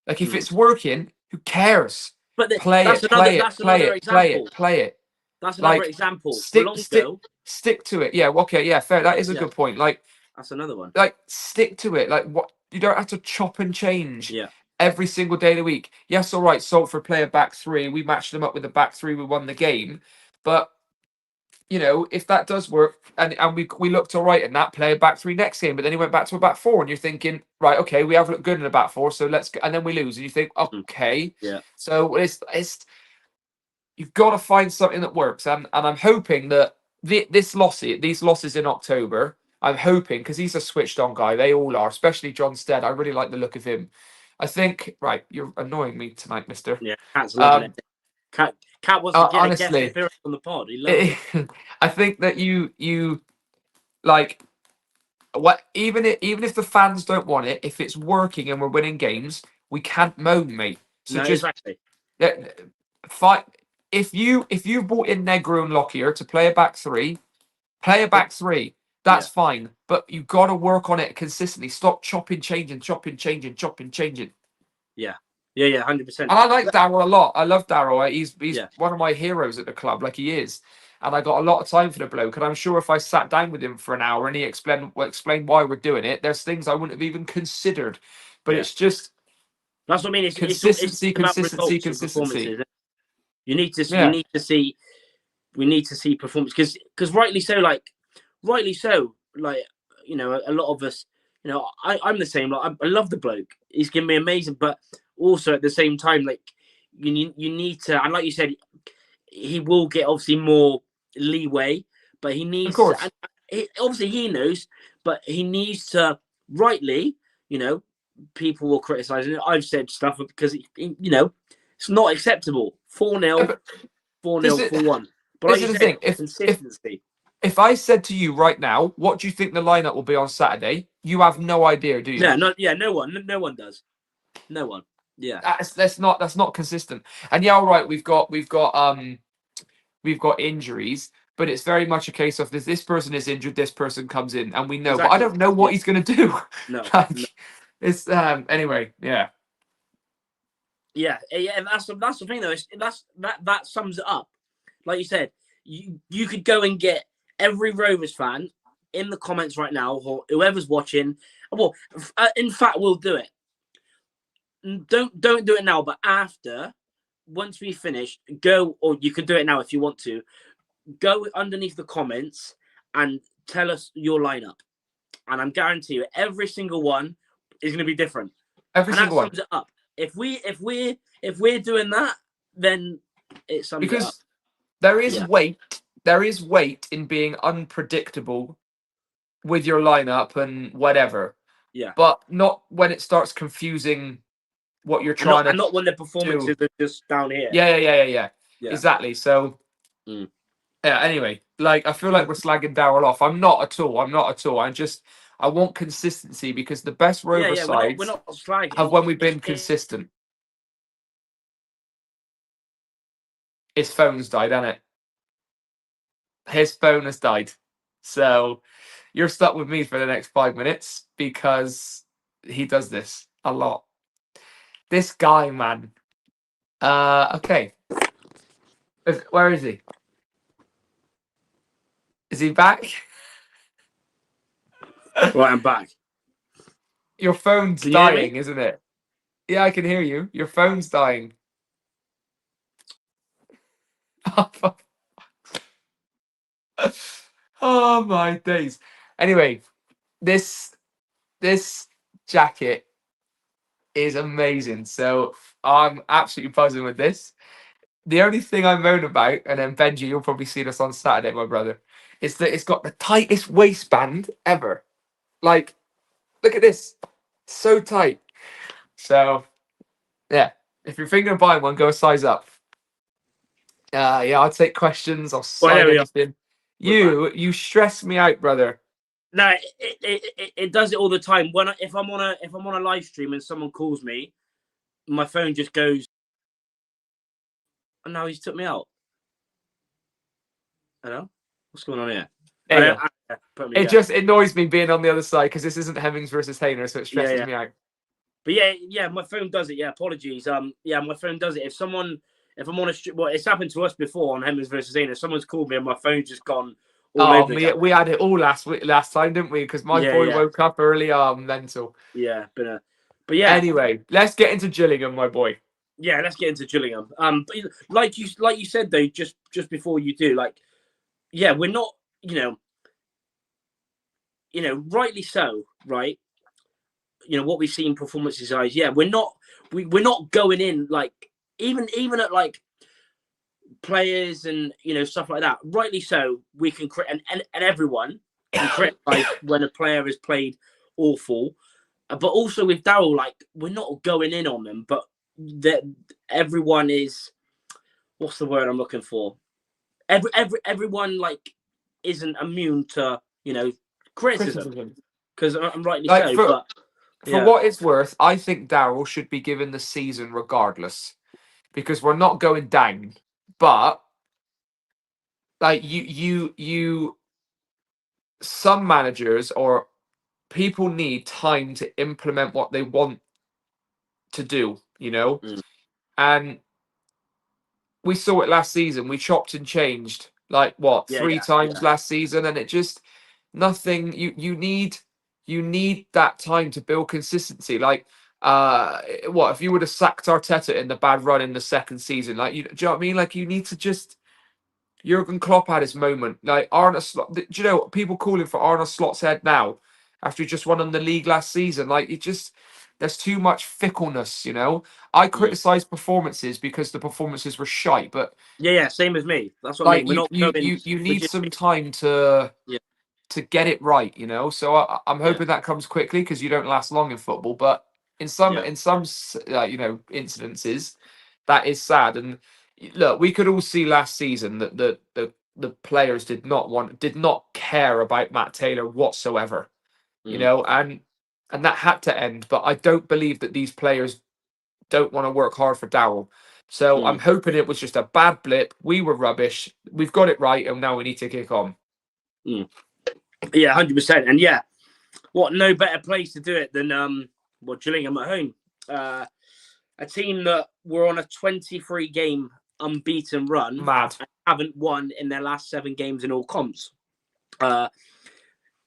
Like if it's working, who cares? But Play that's it, another play it, that's play another it, play example. it, play it. That's another Like example. stick to it. Yeah, okay, yeah, fair. That is a good point. Like that's another one. Like stick to it. Like what you don't have to chop and change. Yeah. Every single day of the week. Yes, all right. Salford play a back three. We matched them up with the back three. We won the game. But you know, if that does work, and we looked all right in that, play a back three next game. But then he went back to a back four, and you're thinking, right, okay, we have looked good in a back four, so let's go. And then we lose, and you think, okay, yeah. So it's you've got to find something that works, and I'm hoping that these losses in October. I'm hoping because he's a switched on guy. They all are, especially John Stead. I really like the look of him. I think right. You're annoying me tonight, Mister. Yeah, Cat's loving it. Cat wants to get honestly, a guest appearance on the pod. He loves it. I think that you like what even if the fans don't want it, if it's working and we're winning games, we can't moan, mate. So no, just exactly. Fight. If you brought in Negro and Lockyer to play a back three, play a back three. That's fine, but you've got to work on it consistently. Stop chopping, changing. Yeah, 100%. And I like Darryl a lot. I love Darryl. He's one of my heroes at the club, like he is. And I got a lot of time for the bloke. And I'm sure if I sat down with him for an hour and he explained why we're doing it, there's things I wouldn't have even considered. But it's just that's what I mean. It's consistency. You need to see. We need to see performance because rightly so. Like you know, a lot of us. You know, I'm the same. Like I love the bloke. He's given me amazing, but also at the same time, like you need to. And like you said, he will get obviously more leeway, but he needs. Of course. Obviously, he knows, but he needs to rightly. You know, people will criticize it. I've said stuff because you know it's not acceptable. 4-0, 4-0, 4-1. But like you said, consistency. If I said to you right now, what do you think the lineup will be on Saturday? You have no idea, do you? No one does. No one. Yeah. That's not consistent. And yeah, all right, we've got injuries, but it's very much a case of this person is injured, this person comes in, and we know. Exactly. But I don't know what he's going to do. No. It's anyway, yeah. Yeah, that's the thing though. That sums it up. Like you said, you could go and get every Rovers fan in the comments right now, or whoever's watching. Well, in fact, we'll do it. Don't do it now, but after, once we finish, go, or you can do it now if you want to. Go underneath the comments and tell us your lineup, and I'm guarantee you, every single one is going to be different. Every single one sums it up. If we're doing that, then it sums it up. Because there is weight. There is weight in being unpredictable with your lineup and whatever. Yeah. But not when it starts confusing what you're trying to. And not when the performances are just down here. Yeah. Exactly. So. Yeah. Anyway, like I feel like we're slagging Darryl off. I'm not at all. I want consistency because the best Rover sides we're not slagging. Have when we've been consistent. His phone's died, hasn't it? His phone has died. So you're stuck with me for the next 5 minutes because he does this a lot. This guy, man. Okay. Where is he? Is he back? Right, I'm back. Your phone's dying, isn't it? Yeah, I can hear you. Your phone's dying. Oh my days. Anyway, this jacket is amazing. So I'm absolutely buzzing with this. The only thing I moan about, and then Benji, you'll probably see this on Saturday, my brother, is that it's got the tightest waistband ever. Like, look at this. So tight. So, yeah. If you're thinking of buying one, go a size up. Yeah, I'll take questions. I'll sign anything. You stress me out, brother. No, it does it all the time. If I'm on a live stream and someone calls me, my phone just goes. And now he's took me out. Hello, what's going on here? It just annoys me being on the other side because this isn't Hemmings versus Hayner, so it stresses me out. But yeah, my phone does it. Yeah, apologies. Yeah, my phone does it. If I'm on well, it's happened to us before on Hemmings versus Zane. If someone's called me and my phone's just gone all over the we had it all last time, didn't we? Because my boy woke up early. Mental. Yeah, but yeah. Anyway, let's get into Gillingham, my boy. Yeah, let's get into Gillingham. But like you said though, just before you do, like, yeah, we're not, rightly so, right? What we've seen performances wise, yeah, we're not going in like even at like players and stuff like that. Rightly so, we can and everyone can criticize when a player has played awful, but also with Darryl, like, we're not going in on them, but that everyone is, what's the word I'm looking for? Everyone like isn't immune to criticism, because I'm rightly like so. For what it's worth, I think Darryl should be given the season regardless, because we're not going down. But like you, some managers or people need time to implement what they want to do, and we saw it last season. We chopped and changed like three times last season, and it just nothing. You need that time to build consistency. Like, what if you would have sacked Arteta in the bad run in the second season? Like, do you know what I mean? Like, you need to just. Jurgen Klopp had his moment. Like, Arne Slot. Do you know people calling for Arne Slot's head now after he just won on the league last season? Like, it just. There's too much fickleness, I criticise performances because the performances were shite, but yeah, same as me. That's what I mean. We're not you need some time to get it right, So I'm hoping that comes quickly, because you don't last long in football. But in some incidences, that is sad. And look, we could all see last season that the players did not care about Matt Taylor whatsoever, and that had to end. But I don't believe that these players don't want to work hard for Darryl. So I'm hoping it was just a bad blip. We were rubbish. We've got it right, and now we need to kick on. Yeah, 100%. And yeah, no better place to do it than Gillingham at home. A team that were on a 23 game unbeaten run. Mad. And haven't won in their last 7 games in all comps.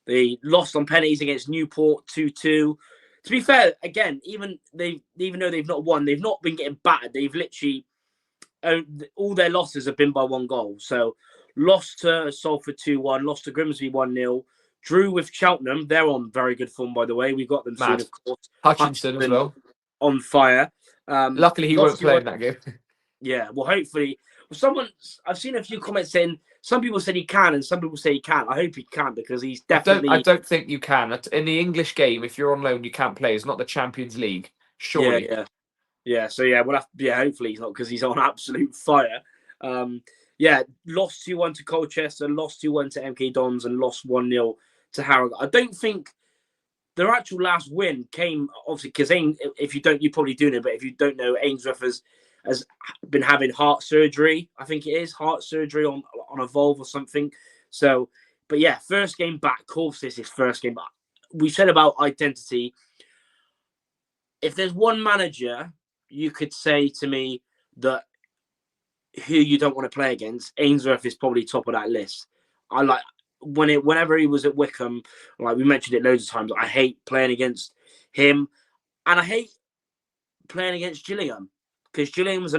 They lost on penalties against Newport 2-2. To be fair, again, even though they've not won, they've not been getting battered. They've literally all their losses have been by 1 goal. So lost to Salford 2-1, lost to Grimsby 1-0, drew with Cheltenham. They're on very good form, by the way. We got them soon, of course. Hutchinson as well. On fire. Luckily, he won't play in that game. Yeah, well, hopefully. I've seen a few comments saying some people said he can and some people say he can't. I hope he can, because he's definitely. I don't think you can. In the English game, if you're on loan, you can't play. It's not the Champions League, surely. Yeah. So yeah, hopefully he's not, because he's on absolute fire. Lost 2-1 to Colchester, lost 2-1 to MK Dons, and lost 1-0 to Harrogate. I don't think their actual last win came, obviously, because you probably do know, but if you don't know, Ainsworth has been having heart surgery. I think it is heart surgery on a valve or something. So, but yeah, first game back. Of course, this is first game back. We said about identity. If there's one manager you could say to me that who you don't want to play against, Ainsworth is probably top of that list. I like whenever he was at Wickham, like we mentioned it loads of times, I hate playing against him, and I hate playing against Gillingham, because Gillingham was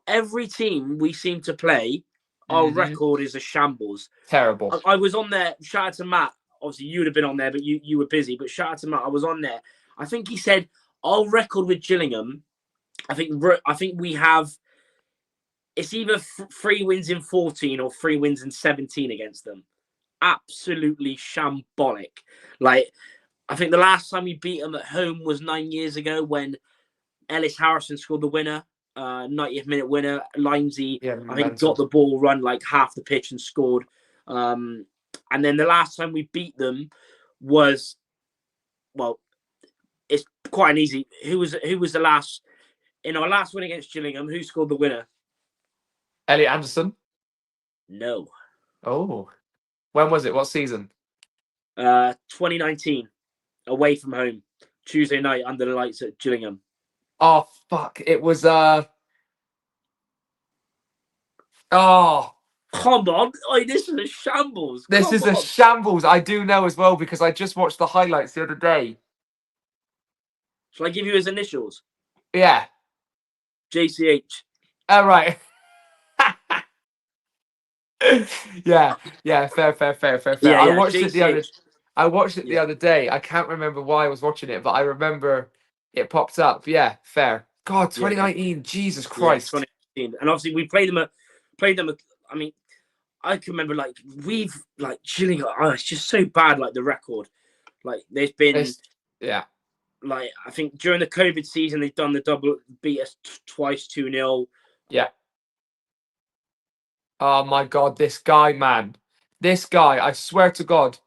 every team we seem to play, our record is a shambles. Terrible. I was on there. Shout out to Matt. Obviously, you would have been on there, but you were busy. But shout out to Matt. I was on there. I think he said our record with Gillingham. I think we have. It's either 3 wins in 14 or 3 wins in 17 against them. Absolutely shambolic. Like, I think the last time we beat them at home was 9 years ago, when Ellis Harrison scored the winner, 90th minute winner. Lindsay, I think, got the ball run like half the pitch and scored. And then the last time we beat them was, well, it's quite an easy. Who was the last in our last win against Gillingham? Who scored the winner? Elliot Anderson. No. Oh, when was it? What season? 2019, away from home. Tuesday night under the lights at Gillingham. Oh fuck! It was oh. Come on. Oh, this is a shambles. This is a shambles. I do know as well because I just watched the highlights the other day. Shall I give you his initials? Yeah. JCH. All right. yeah. Fair. Yeah, I watched JCH. it the other day. I can't remember why I was watching it, but I remember it popped up. Yeah, fair. God, 2019. Yeah. Jesus Christ. Yeah, 2019. And obviously we played them at. I mean, I can remember Gillingham. Oh, it's just so bad. Like the record, like there's been. Like I think during the COVID season they've done the double, beat us twice 2-0. Yeah. Oh my God, this guy, man. This guy, I swear to God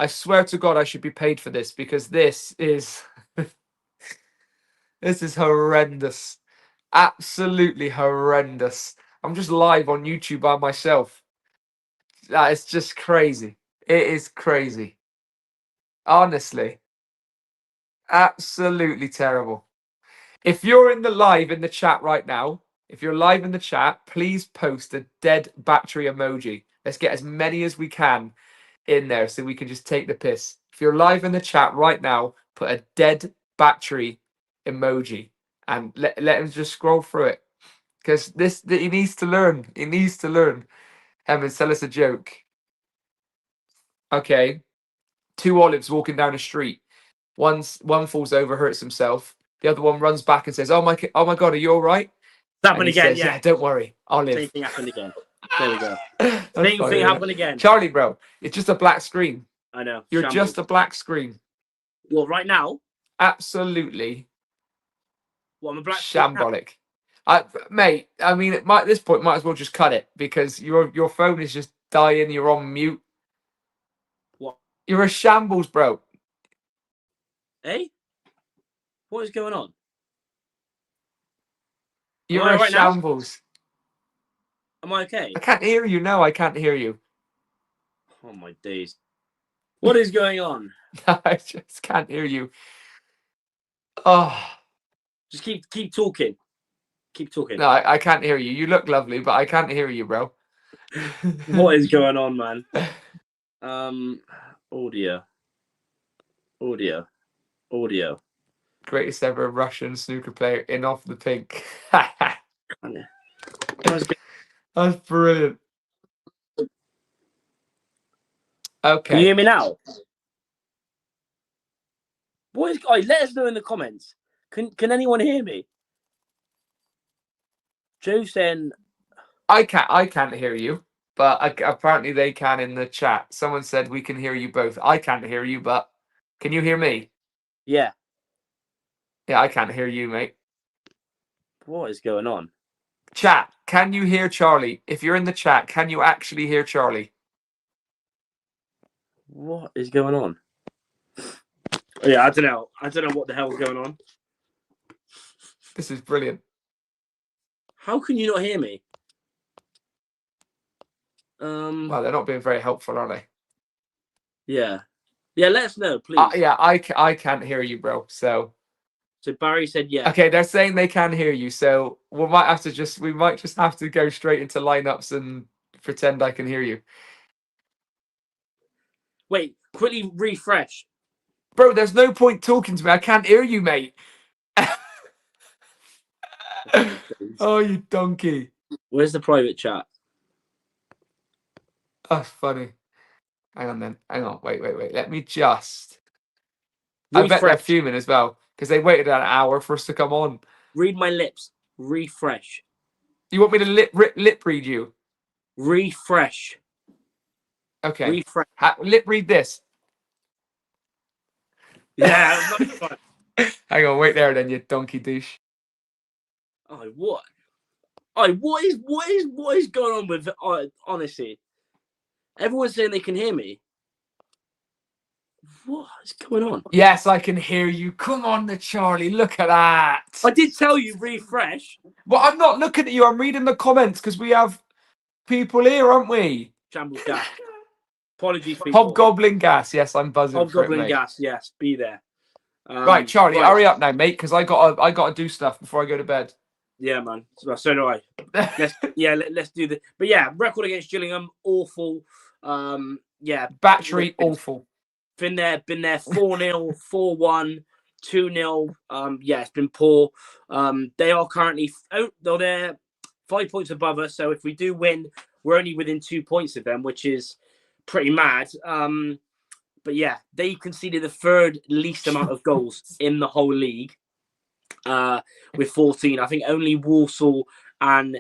I should be paid for this because this is this is horrendous. Absolutely horrendous. I'm just live on YouTube by myself. That is just crazy. It is crazy. Honestly. Absolutely terrible. If you're in the chat right now, if you're live in the chat, please post a dead battery emoji. Let's get as many as we can in there so we can just take the piss. If you're live in the chat right now, put a dead battery emoji and let him just scroll through it. Because he needs to learn. He needs to learn. Evan, tell us a joke. Okay. 2 olives walking down a street. One falls over, hurts himself. The other one runs back and says, "Oh my God, are you all right?" Happened again. Says, yeah, don't worry, I'll live. Same thing happened again. There we go. Same thing happened again. Charlie, bro, it's just a black screen. I know. You're just a black screen. Well, right now. Absolutely. What, I'm a black shambolic. Mate, I mean, at this point, might as well just cut it because your phone is just dying. You're on mute. What? You're a shambles, bro. Hey, what is going on? You're a shambles. Am I okay? I can't hear you. No, I can't hear you. Oh my days. What is going on? I just can't hear you. Oh. Just keep talking. Keep talking. No, I can't hear you. You look lovely, but I can't hear you, bro. What is going on, man? Audio. Greatest ever Russian snooker player in off the pink. That's brilliant. Okay. Can you hear me now? Boys, let us know in the comments. Can anyone hear me? Joe saying I can't hear you, but apparently they can in the chat. Someone said we can hear you both. I can't hear you, but can you hear me? Yeah. Yeah, I can't hear you, mate. What is going on? Chat, can you hear Charlie? If you're in the chat, can you actually hear Charlie? What is going on? Yeah, I don't know. I don't know what the hell's going on. This is brilliant. How can you not hear me? Well, they're not being very helpful, are they? Yeah. Yeah, let us know, please. Yeah, I can't hear you, bro. So Barry said yeah. Okay, they're saying they can hear you, so we might just have to go straight into lineups and pretend I can hear you. Wait, quickly refresh. Bro, there's no point talking to me. I can't hear you, mate. Oh, you donkey. Where's the private chat? That's funny. Hang on then. Hang on. Wait. Let me just... Refresh. I bet they're fuming as well, because they waited an hour for us to come on. Read my lips. Refresh. You want me to lip read you? Refresh. Okay. Refresh. Lip read this. Yeah, that's fun. Hang on, wait there then, you donkey douche. Oh, what? Oh, what is going on with honestly? Everyone's saying they can hear me. What is going on? Yes, I can hear you. Come on, the Charlie. Look at that. I did tell you refresh. Well, I'm not looking at you. I'm reading the comments because we have people here, aren't we? Shambles gas. Apologies, people. Hobgoblin gas. Yes, I'm buzzing. Hobgoblin gas. Yes, be there. Right, Charlie, hurry up now, mate, because I gotta do stuff before I go to bed. Yeah, man. So do I. Let's do the. But yeah, record against Gillingham, awful. Battery awful. Been there 4-0, 4-1, 2-0. It's been poor. They are currently they're 5 points above us. So if we do win, we're only within 2 points of them, which is pretty mad. But yeah, they conceded the third least amount of goals in the whole league. With 14. I think only Walsall and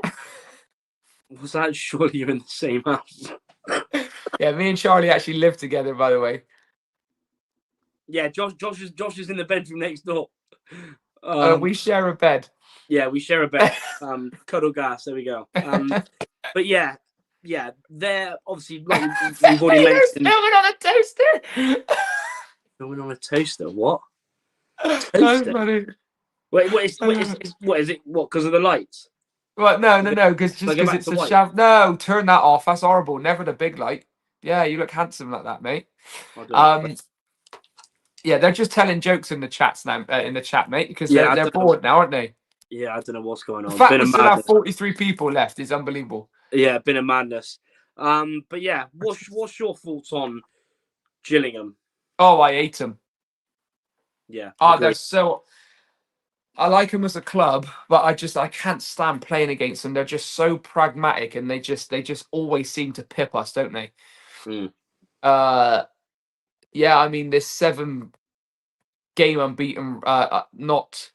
was that surely you're in the same house? Yeah, me and Charlie actually live together, by the way. Yeah, Josh is in the bedroom next door. We share a bed. Yeah, we share a bed. Cuddle gas. There we go. But yeah, they're obviously like we've already mentioned. Going on a toaster. Going on a toaster. What? Toaster. Funny. Wait, what is it? What? Because of the lights? Well, no, because it's a shaft. No, turn that off. That's horrible. Never the big light. Yeah, you look handsome like that, mate. Yeah, they're just telling jokes in the chats now, mate, because they're bored now, aren't they? Yeah, I don't know what's going on. The fact we still have 43 people left is unbelievable. Yeah, been a madness. But yeah, what's your thoughts on Gillingham? Oh, I hate them. Yeah. They're so. I like them as a club, but I can't stand playing against them. They're just so pragmatic, and they just always seem to pip us, don't they? Yeah, I mean, this 7-game unbeaten, not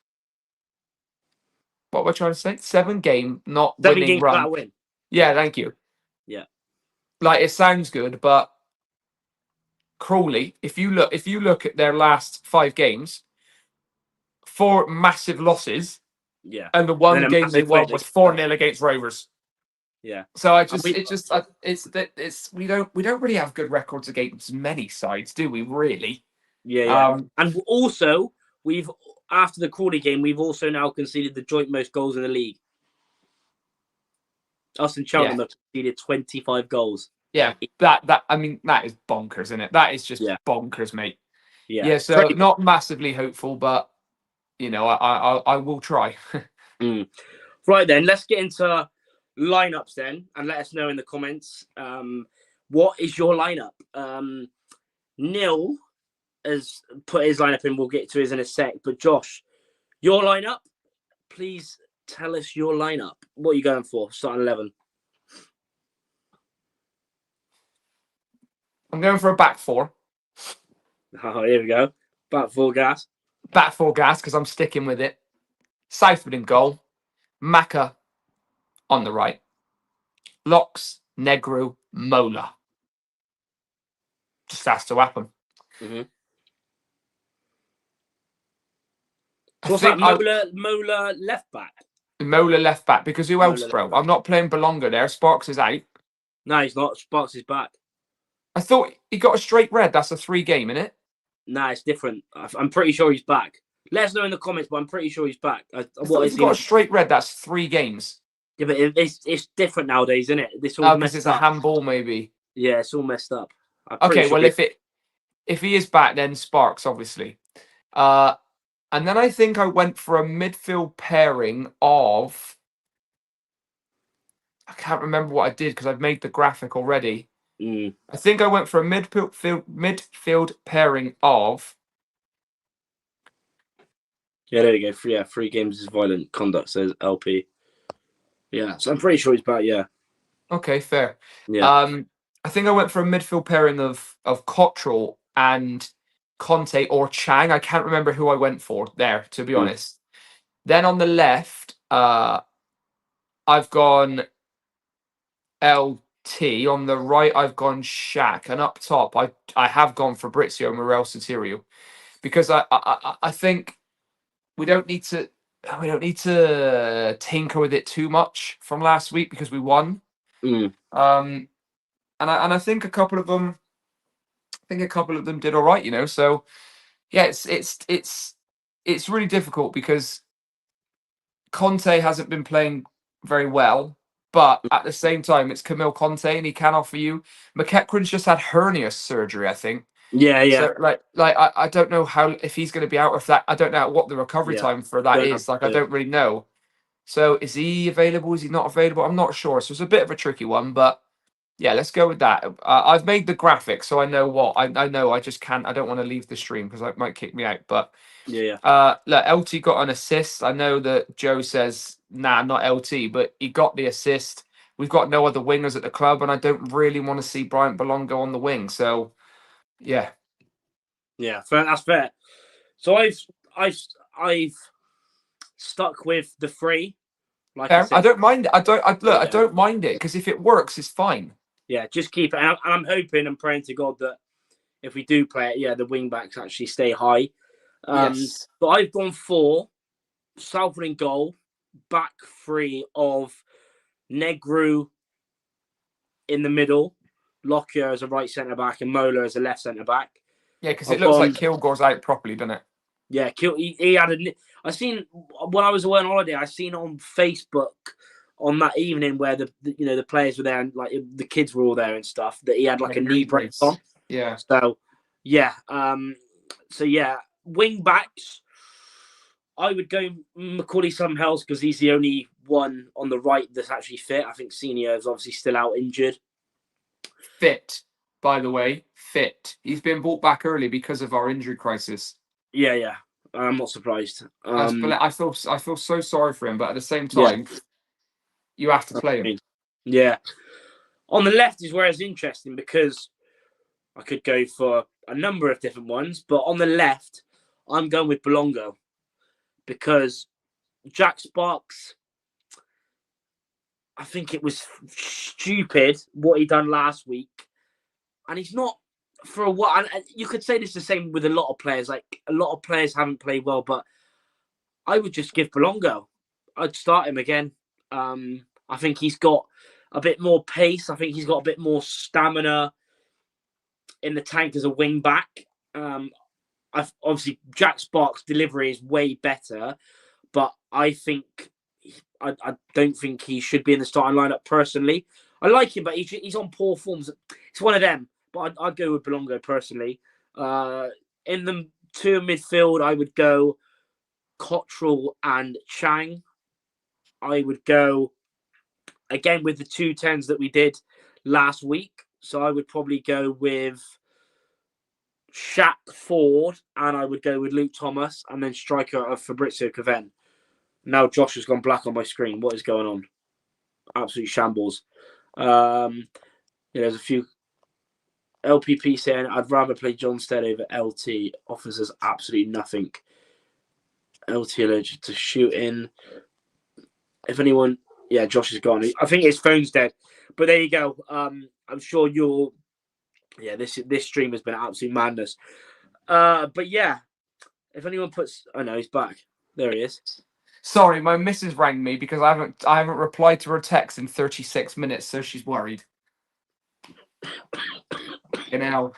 what we're trying to say. 7-game not winning run. Win. Yeah, thank you. Yeah, like it sounds good, but Crawley, if you look at their last 5 games, 4 massive losses. Yeah, and the one game they won was 4-0 against Rovers. Yeah. So we don't really have good records against many sides, do we? Really? Yeah. And also after the Crawley game, we've also now conceded the joint most goals in the league. Us and Cheltenham have conceded 25 goals. Yeah, that is bonkers, isn't it? That is just bonkers, mate. Yeah. So not massively hopeful, but I will try. Right then, let's get into lineups then, and let us know in the comments. What is your lineup? Neil has put his lineup in. We'll get to his in a sec. But Josh, your lineup, please tell us your lineup. What are you going for? Starting 11. I'm going for a back 4. Oh, here we go. Back 4 gas. Back 4 gas, because I'm sticking with it. Southwood in goal. Macca on the right. Locks, Negru, Mola. Just has to happen. Mm-hmm. So what's that? Mola left back? Mola left back, because who else, bro? I'm not playing Belonga there. Sparks is out. No, he's not. Sparks is back. I thought he got a straight red. That's a 3-game, isn't it? Nah, it's different. I'm pretty sure he's back. Let us know in the comments, but I'm pretty sure he's back. He's got a straight red. That's 3 games. Yeah, but it's different nowadays, isn't it? This all because it's a handball, maybe. Yeah, it's all messed up. Okay, well, if he is back, then Sparks, obviously. And then I think I went for a midfield pairing of. I can't remember what I did because I've made the graphic already. I think I went for a midfield pairing of. Yeah, there you go. Yeah, 3 games is violent conduct, says LP. Yeah, so I'm pretty sure he's back, yeah. Okay, fair. Yeah. I think I went for a midfield pairing of Cottrell and Conte or Chang. I can't remember who I went for there, to be honest. Then on the left, I've gone LT. On the right, I've gone Shaq. And up top, I have gone Fabrizio Morel Sotirio. Because I think we don't need to tinker with it too much from last week because we won. And I think a couple of them did all right, So yeah, it's really difficult because Conte hasn't been playing very well, but at the same time it's Camille Conte and he can offer you. McEachran's just had hernia surgery, I think. Yeah, yeah. So I don't know how, if he's going to be out, if that, I don't know what the recovery time for that is. Like, I don't really know. So is he available? Is he not available? I'm not sure. So it's a bit of a tricky one, but yeah, let's go with that. I've made the graphic, so I know what I know. I just can't. I don't want to leave the stream because it might kick me out. But look, LT got an assist. I know that Joe says nah, not LT, but he got the assist. We've got no other wingers at the club, and I don't really want to see Bryant Belongo on the wing. So yeah, fair, that's fair. So I've stuck with the three. Like I said, I don't mind it. I don't mind it because if it works, it's fine. Yeah, just keep it. And I'm hoping and praying to God that if we do play it, the wing backs actually stay high. Yes. But I've gone for Southwood in goal, back three of Negru in the middle, Lockyer as a right centre back, and Mola as a left centre back. Yeah, because it looks like Kilgore's out properly, doesn't it? Yeah, he had I seen when I was away on holiday. I seen on Facebook on that evening where the players were there and like the kids were all there and stuff, that he had like a knee brace on. Yeah. So yeah. Wing backs, I would go Macaulay Summerhouse because he's the only one on the right that's actually fit. I think Senior is obviously still out injured. Fit, by the way, fit. He's been brought back early because of our injury crisis. Yeah. I'm not surprised. I feel so sorry for him, but at the same time, you have to play him. Yeah. On the left is where it's interesting because I could go for a number of different ones, but on the left, I'm going with Belongo because Jack Sparks, I think it was stupid what he done last week, and he's not for a while. And you could say this the same with a lot of players. Like a lot of players haven't played well, but I would just give Belongo. I'd start him again. I think he's got a bit more pace. I think he's got a bit more stamina in the tank as a wing back. Obviously Jack Sparks' delivery is way better, but I don't think he should be in the starting lineup personally. I like him, but he's on poor forms. It's one of them, but I'd go with Belongo personally. In the two midfield, I would go Cottrell and Chang. I would go again with the 2-10s that we did last week. So I would probably go with Shaq Ford, and I would go with Luke Thomas, and then striker of Fabrizio Caven. Now Josh has gone black on my screen. What is going on? Absolute shambles. There's a few LPP saying I'd rather play John Stead over LT. Offers us absolutely nothing. LT allergic to shooting. If anyone, Josh is gone. I think his phone's dead. But there you go. I'm sure you'll. Yeah, this stream has been absolute madness. But yeah, if anyone puts, oh no, he's back. There he is. Sorry, my missus rang me because I haven't replied to her text in 36 minutes, so she's worried. Do you know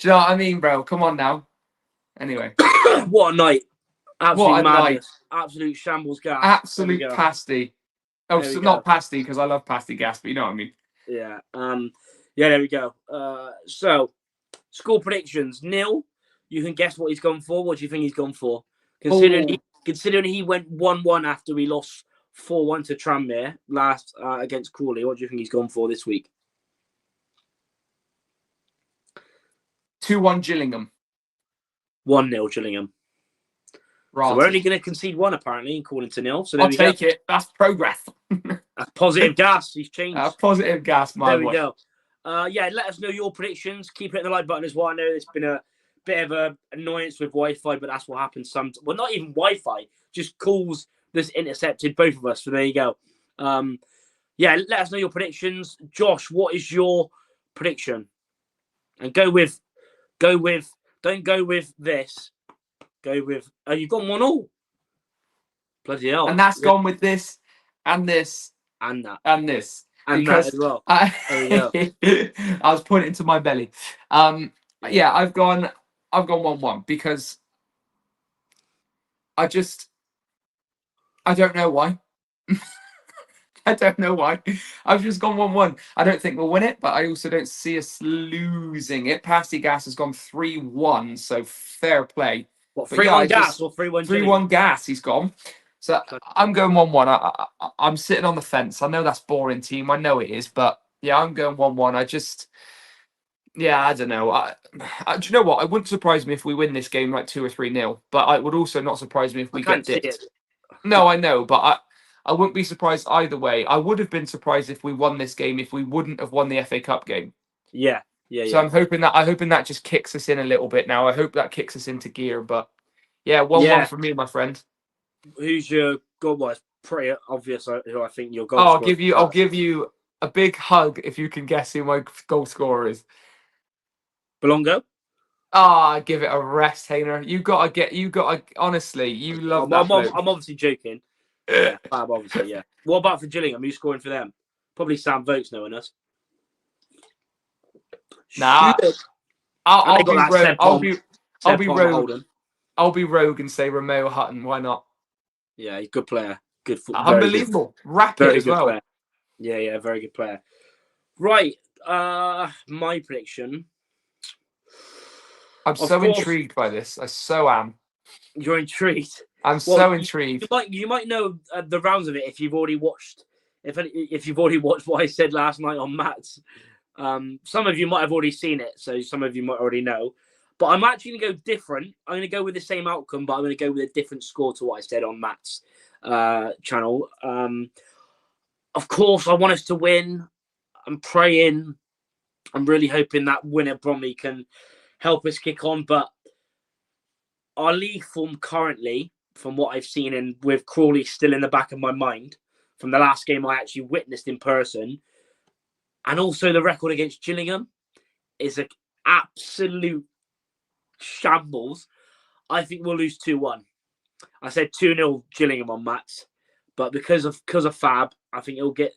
what I mean, bro? Come on now. Anyway. What a night. Absolute madness. Night. Absolute shambles gas. Absolute pasty. Oh, so not pasty because I love pasty gas, but you know what I mean. Yeah. There we go. So, score predictions. Neil, you can guess what he's gone for. What do you think he's gone for? Considering he went 1-1 after we lost 4-1 to Tranmere last against Crawley, what do you think he's gone for this week? 2-1 Gillingham. 1-0 Gillingham. Right. So we're only going to concede one, apparently, according to Neil. So I'll take it. That's progress. That's positive gas. He's changed. Positive gas, my boy. There we go. Let us know your predictions. Keep hitting the like button as well. I know there's been a bit of an annoyance with Wi-Fi, but that's what happens sometimes. Well, not even Wi-Fi, just calls that's intercepted both of us. So there you go. Let us know your predictions. Josh, what is your prediction? And don't go with this. Go with, you've gone 1-1. Bloody hell. And that's gone with this, and this, and that. And this. And because that as well. I was pointing to my belly. I've gone 1-1 because I don't know why. I don't know why. I've just gone 1-1. I don't think we'll win it, but I also don't see us losing it. Pasty Gas has gone 3-1, so fair play. What, But yeah, 3-1 Gas or 3-1 3-1 Gas, he's gone. So I'm going 1-1. I'm sitting on the fence. I know that's boring, team. I know it is, but yeah, I'm going 1-1. I don't know. Do you know what? It wouldn't surprise me if we win this game like 2 or 3-0, but it would also not surprise me if I we can't get see dipped. it. No, I know, but I wouldn't be surprised either way. I would have been surprised if we won this game if we wouldn't have won the FA Cup game. Yeah. So I'm hoping that just kicks us in a little bit now. I hope that kicks us into gear. But yeah, 1-1 for me, my friend. Who's your goal? Well, it's pretty obvious who I think your goal I'll scorer is. I'll give you a big hug if you can guess who my goal scorer is. Belongo? Give it a rest, Hainer. You gotta honestly, you love that. I'm obviously joking. Yeah, Fab, obviously, yeah. What about for Gillingham? Who's scoring for them? Probably Sam Vokes knowing us. Nah. I'll be rogue. I'll be rogue and say Romeo Hutton. Why not? Yeah, he's a good player. Good football. Unbelievable. Rapid as well. Player. Yeah, very good player. Right. My prediction. I'm so intrigued by this. I so am. You're intrigued. I'm so intrigued. You might know the rounds of it if you've already watched. If you've already watched what I said last night on Matt's. Some of you might have already seen it, so some of you might already know. But I'm actually going to go different. I'm going to go with the same outcome, but I'm going to go with a different score to what I said on Matt's channel. Of course, I want us to win. I'm praying. I'm really hoping that win at Bromley can help us kick on. But our league form currently, from what I've seen, and with Crawley still in the back of my mind, from the last game I actually witnessed in person, and also the record against Gillingham, is an absolute shambles. I think we'll lose 2-1. I said 2-0 Gillingham on Matt's, but because of Fab, I think it'll get.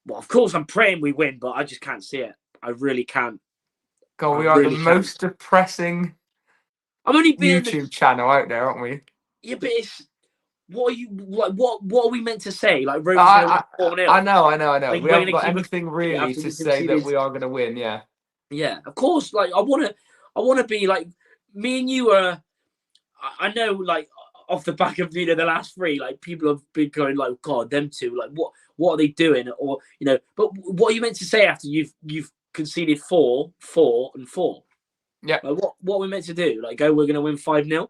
Well, of course, I'm praying we win, but I just can't see it. I really can't. God, we are the most depressing YouTube channel out there, aren't we? Yeah, but it's what are you like? What are we meant to say? Like Rovers I know. Like, we haven't got anything really to say that we are going to win. Yeah. Yeah, of course. Like I want to be like me and you are. I know, like off the back of the last three, like people have been going like, God, them two, like what are they doing? Or but what are you meant to say after you've conceded 4, 4, and 4? Yeah. Like what are we meant to do? Like we're going to win 5-0?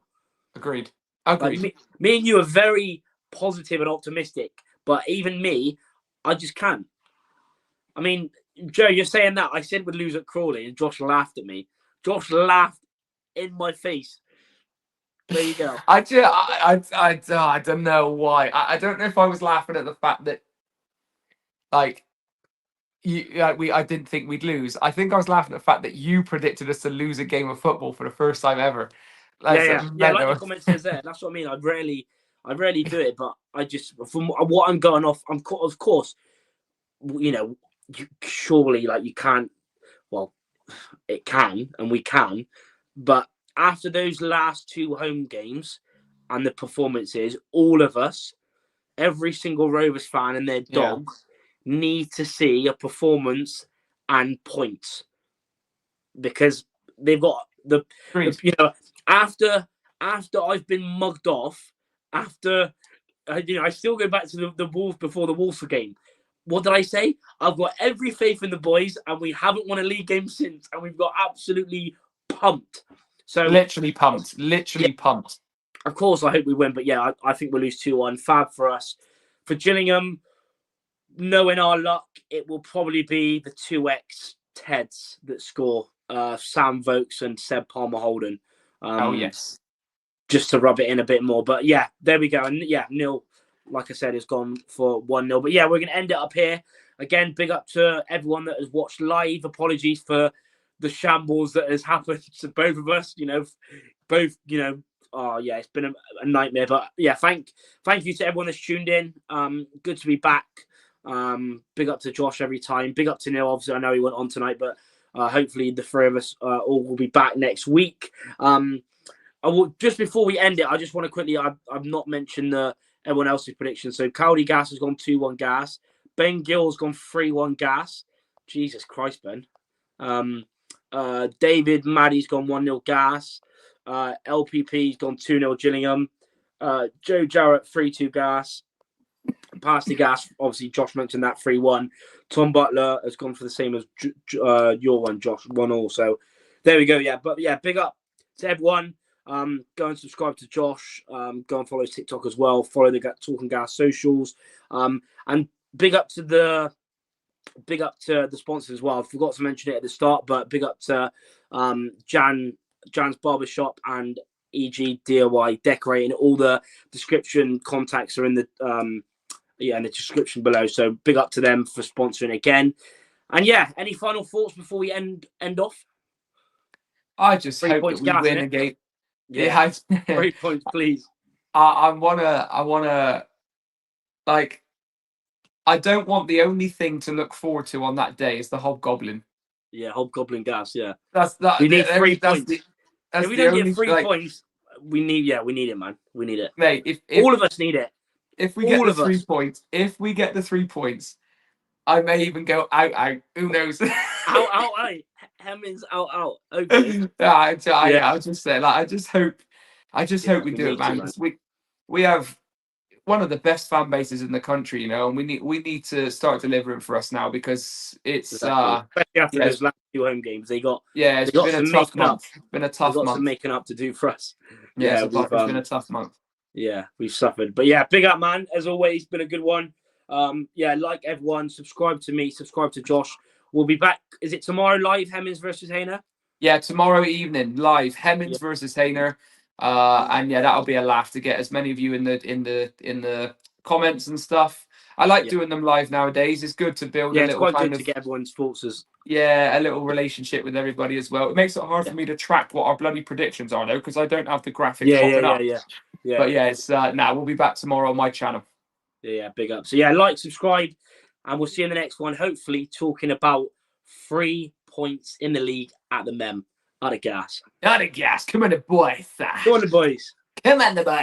Agreed. Like, me and you are very positive and optimistic, but even me, I just can't. I mean, Joe, you're saying that I said we'd lose at Crawley, and Josh laughed at me. Josh laughed in my face. There you go. I don't know why. I don't know if I was laughing at the fact that, like, I didn't think we'd lose. I think I was laughing at the fact that you predicted us to lose a game of football for the first time ever. Like the comment says there. That's what I mean. I rarely do it, but I just, from what I'm going off, of course, surely like you can't. Well, it can, and we can, but after those last 2 home games and the performances, all of us, every single Rovers fan and their dogs, need to see a performance and points, because they've got after I've been mugged off, after I still go back to the Wolves before the Wolves game. What did I say? I've got every faith in the boys, and we haven't won a league game since, and we've got absolutely pumped. So literally pumped. Pumped. Of course, I hope we win, but yeah, I think we'll lose 2-1. Fab for us. For Gillingham, knowing our luck, it will probably be the 2x Teds that score. Sam Vokes and Seb Palmer Holden. Yes. Just to rub it in a bit more. But yeah, there we go. And yeah, Neil, like I said, has gone for 1-0. But yeah, we're going to end it up here. Again, big up to everyone that has watched live. Apologies for the shambles that has happened to both of us. It's been a nightmare. But yeah, thank you to everyone that's tuned in. Good to be back. Big up to Josh every time. Big up to Neil. Obviously, I know he went on tonight, but hopefully the 3 of us all will be back next week. I will, just before we end it, I just want to quickly, I've not mentioned the everyone else's predictions. So Cowley Gas has gone 2-1 Gas. Ben Gill's gone 3-1 Gas. Jesus Christ, Ben. David Maddy's gone 1-0 Gas. LPP's gone 2-0 Gillingham. Joe Jarrett 3-2 Gas. Past the Gas, obviously Josh mentioned that 3-1. Tom Butler has gone for the same as your one, Josh, 1-1. So there we go. Yeah, but yeah, big up to everyone. Go and subscribe to Josh. Go and follow his TikTok as well. Follow the Talking Gas socials. And big up to the sponsors as well. I forgot to mention it at the start, but big up to Jan's Barber Shop and EG DIY Decorating. All the description contacts are in the in the description below. So big up to them for sponsoring again. And yeah, any final thoughts before we end off? I just hope that we win again. Yeah, 3 points, please. I wanna like. I don't want the only thing to look forward to on that day is the Hobgoblin. Yeah, Hobgoblin Gas. Yeah, we need 3 points. If we don't get 3 points, we need it, man. We need it, mate. If all of us need it. If we get the 3 points, I may even go out. Who knows? out. Hemmings out. Okay. I just say, like, I just hope we do it, man. We have one of the best fan bases in the country, you know, and we need to start delivering for us now, because it's especially after those last 2 home games. It's been a tough month. Been a tough month. Some making up to do for us. Yeah, it's been a tough month. Yeah, we've suffered, but yeah, big up, man. As always, been a good one. Like everyone, subscribe to me, subscribe to Josh. We'll be back. Is it tomorrow live, Hemmings versus Hayner? Yeah, tomorrow evening live, Hemmings versus Hayner. And yeah, that'll be a laugh to get as many of you in the comments and stuff. I like doing them live nowadays. It's good to build a little kind of to get everyone's thoughts a little relationship with everybody as well. It makes it hard for me to track what our bloody predictions are though, because I don't have the graphics popping up. But yeah, it's we'll be back tomorrow on my channel. Yeah, big up. So yeah, like, subscribe, and we'll see you in the next one. Hopefully talking about 3 points in the league at the Mem. Out of gas. Come on, the boys. Come on, the boys. Come on, the boys.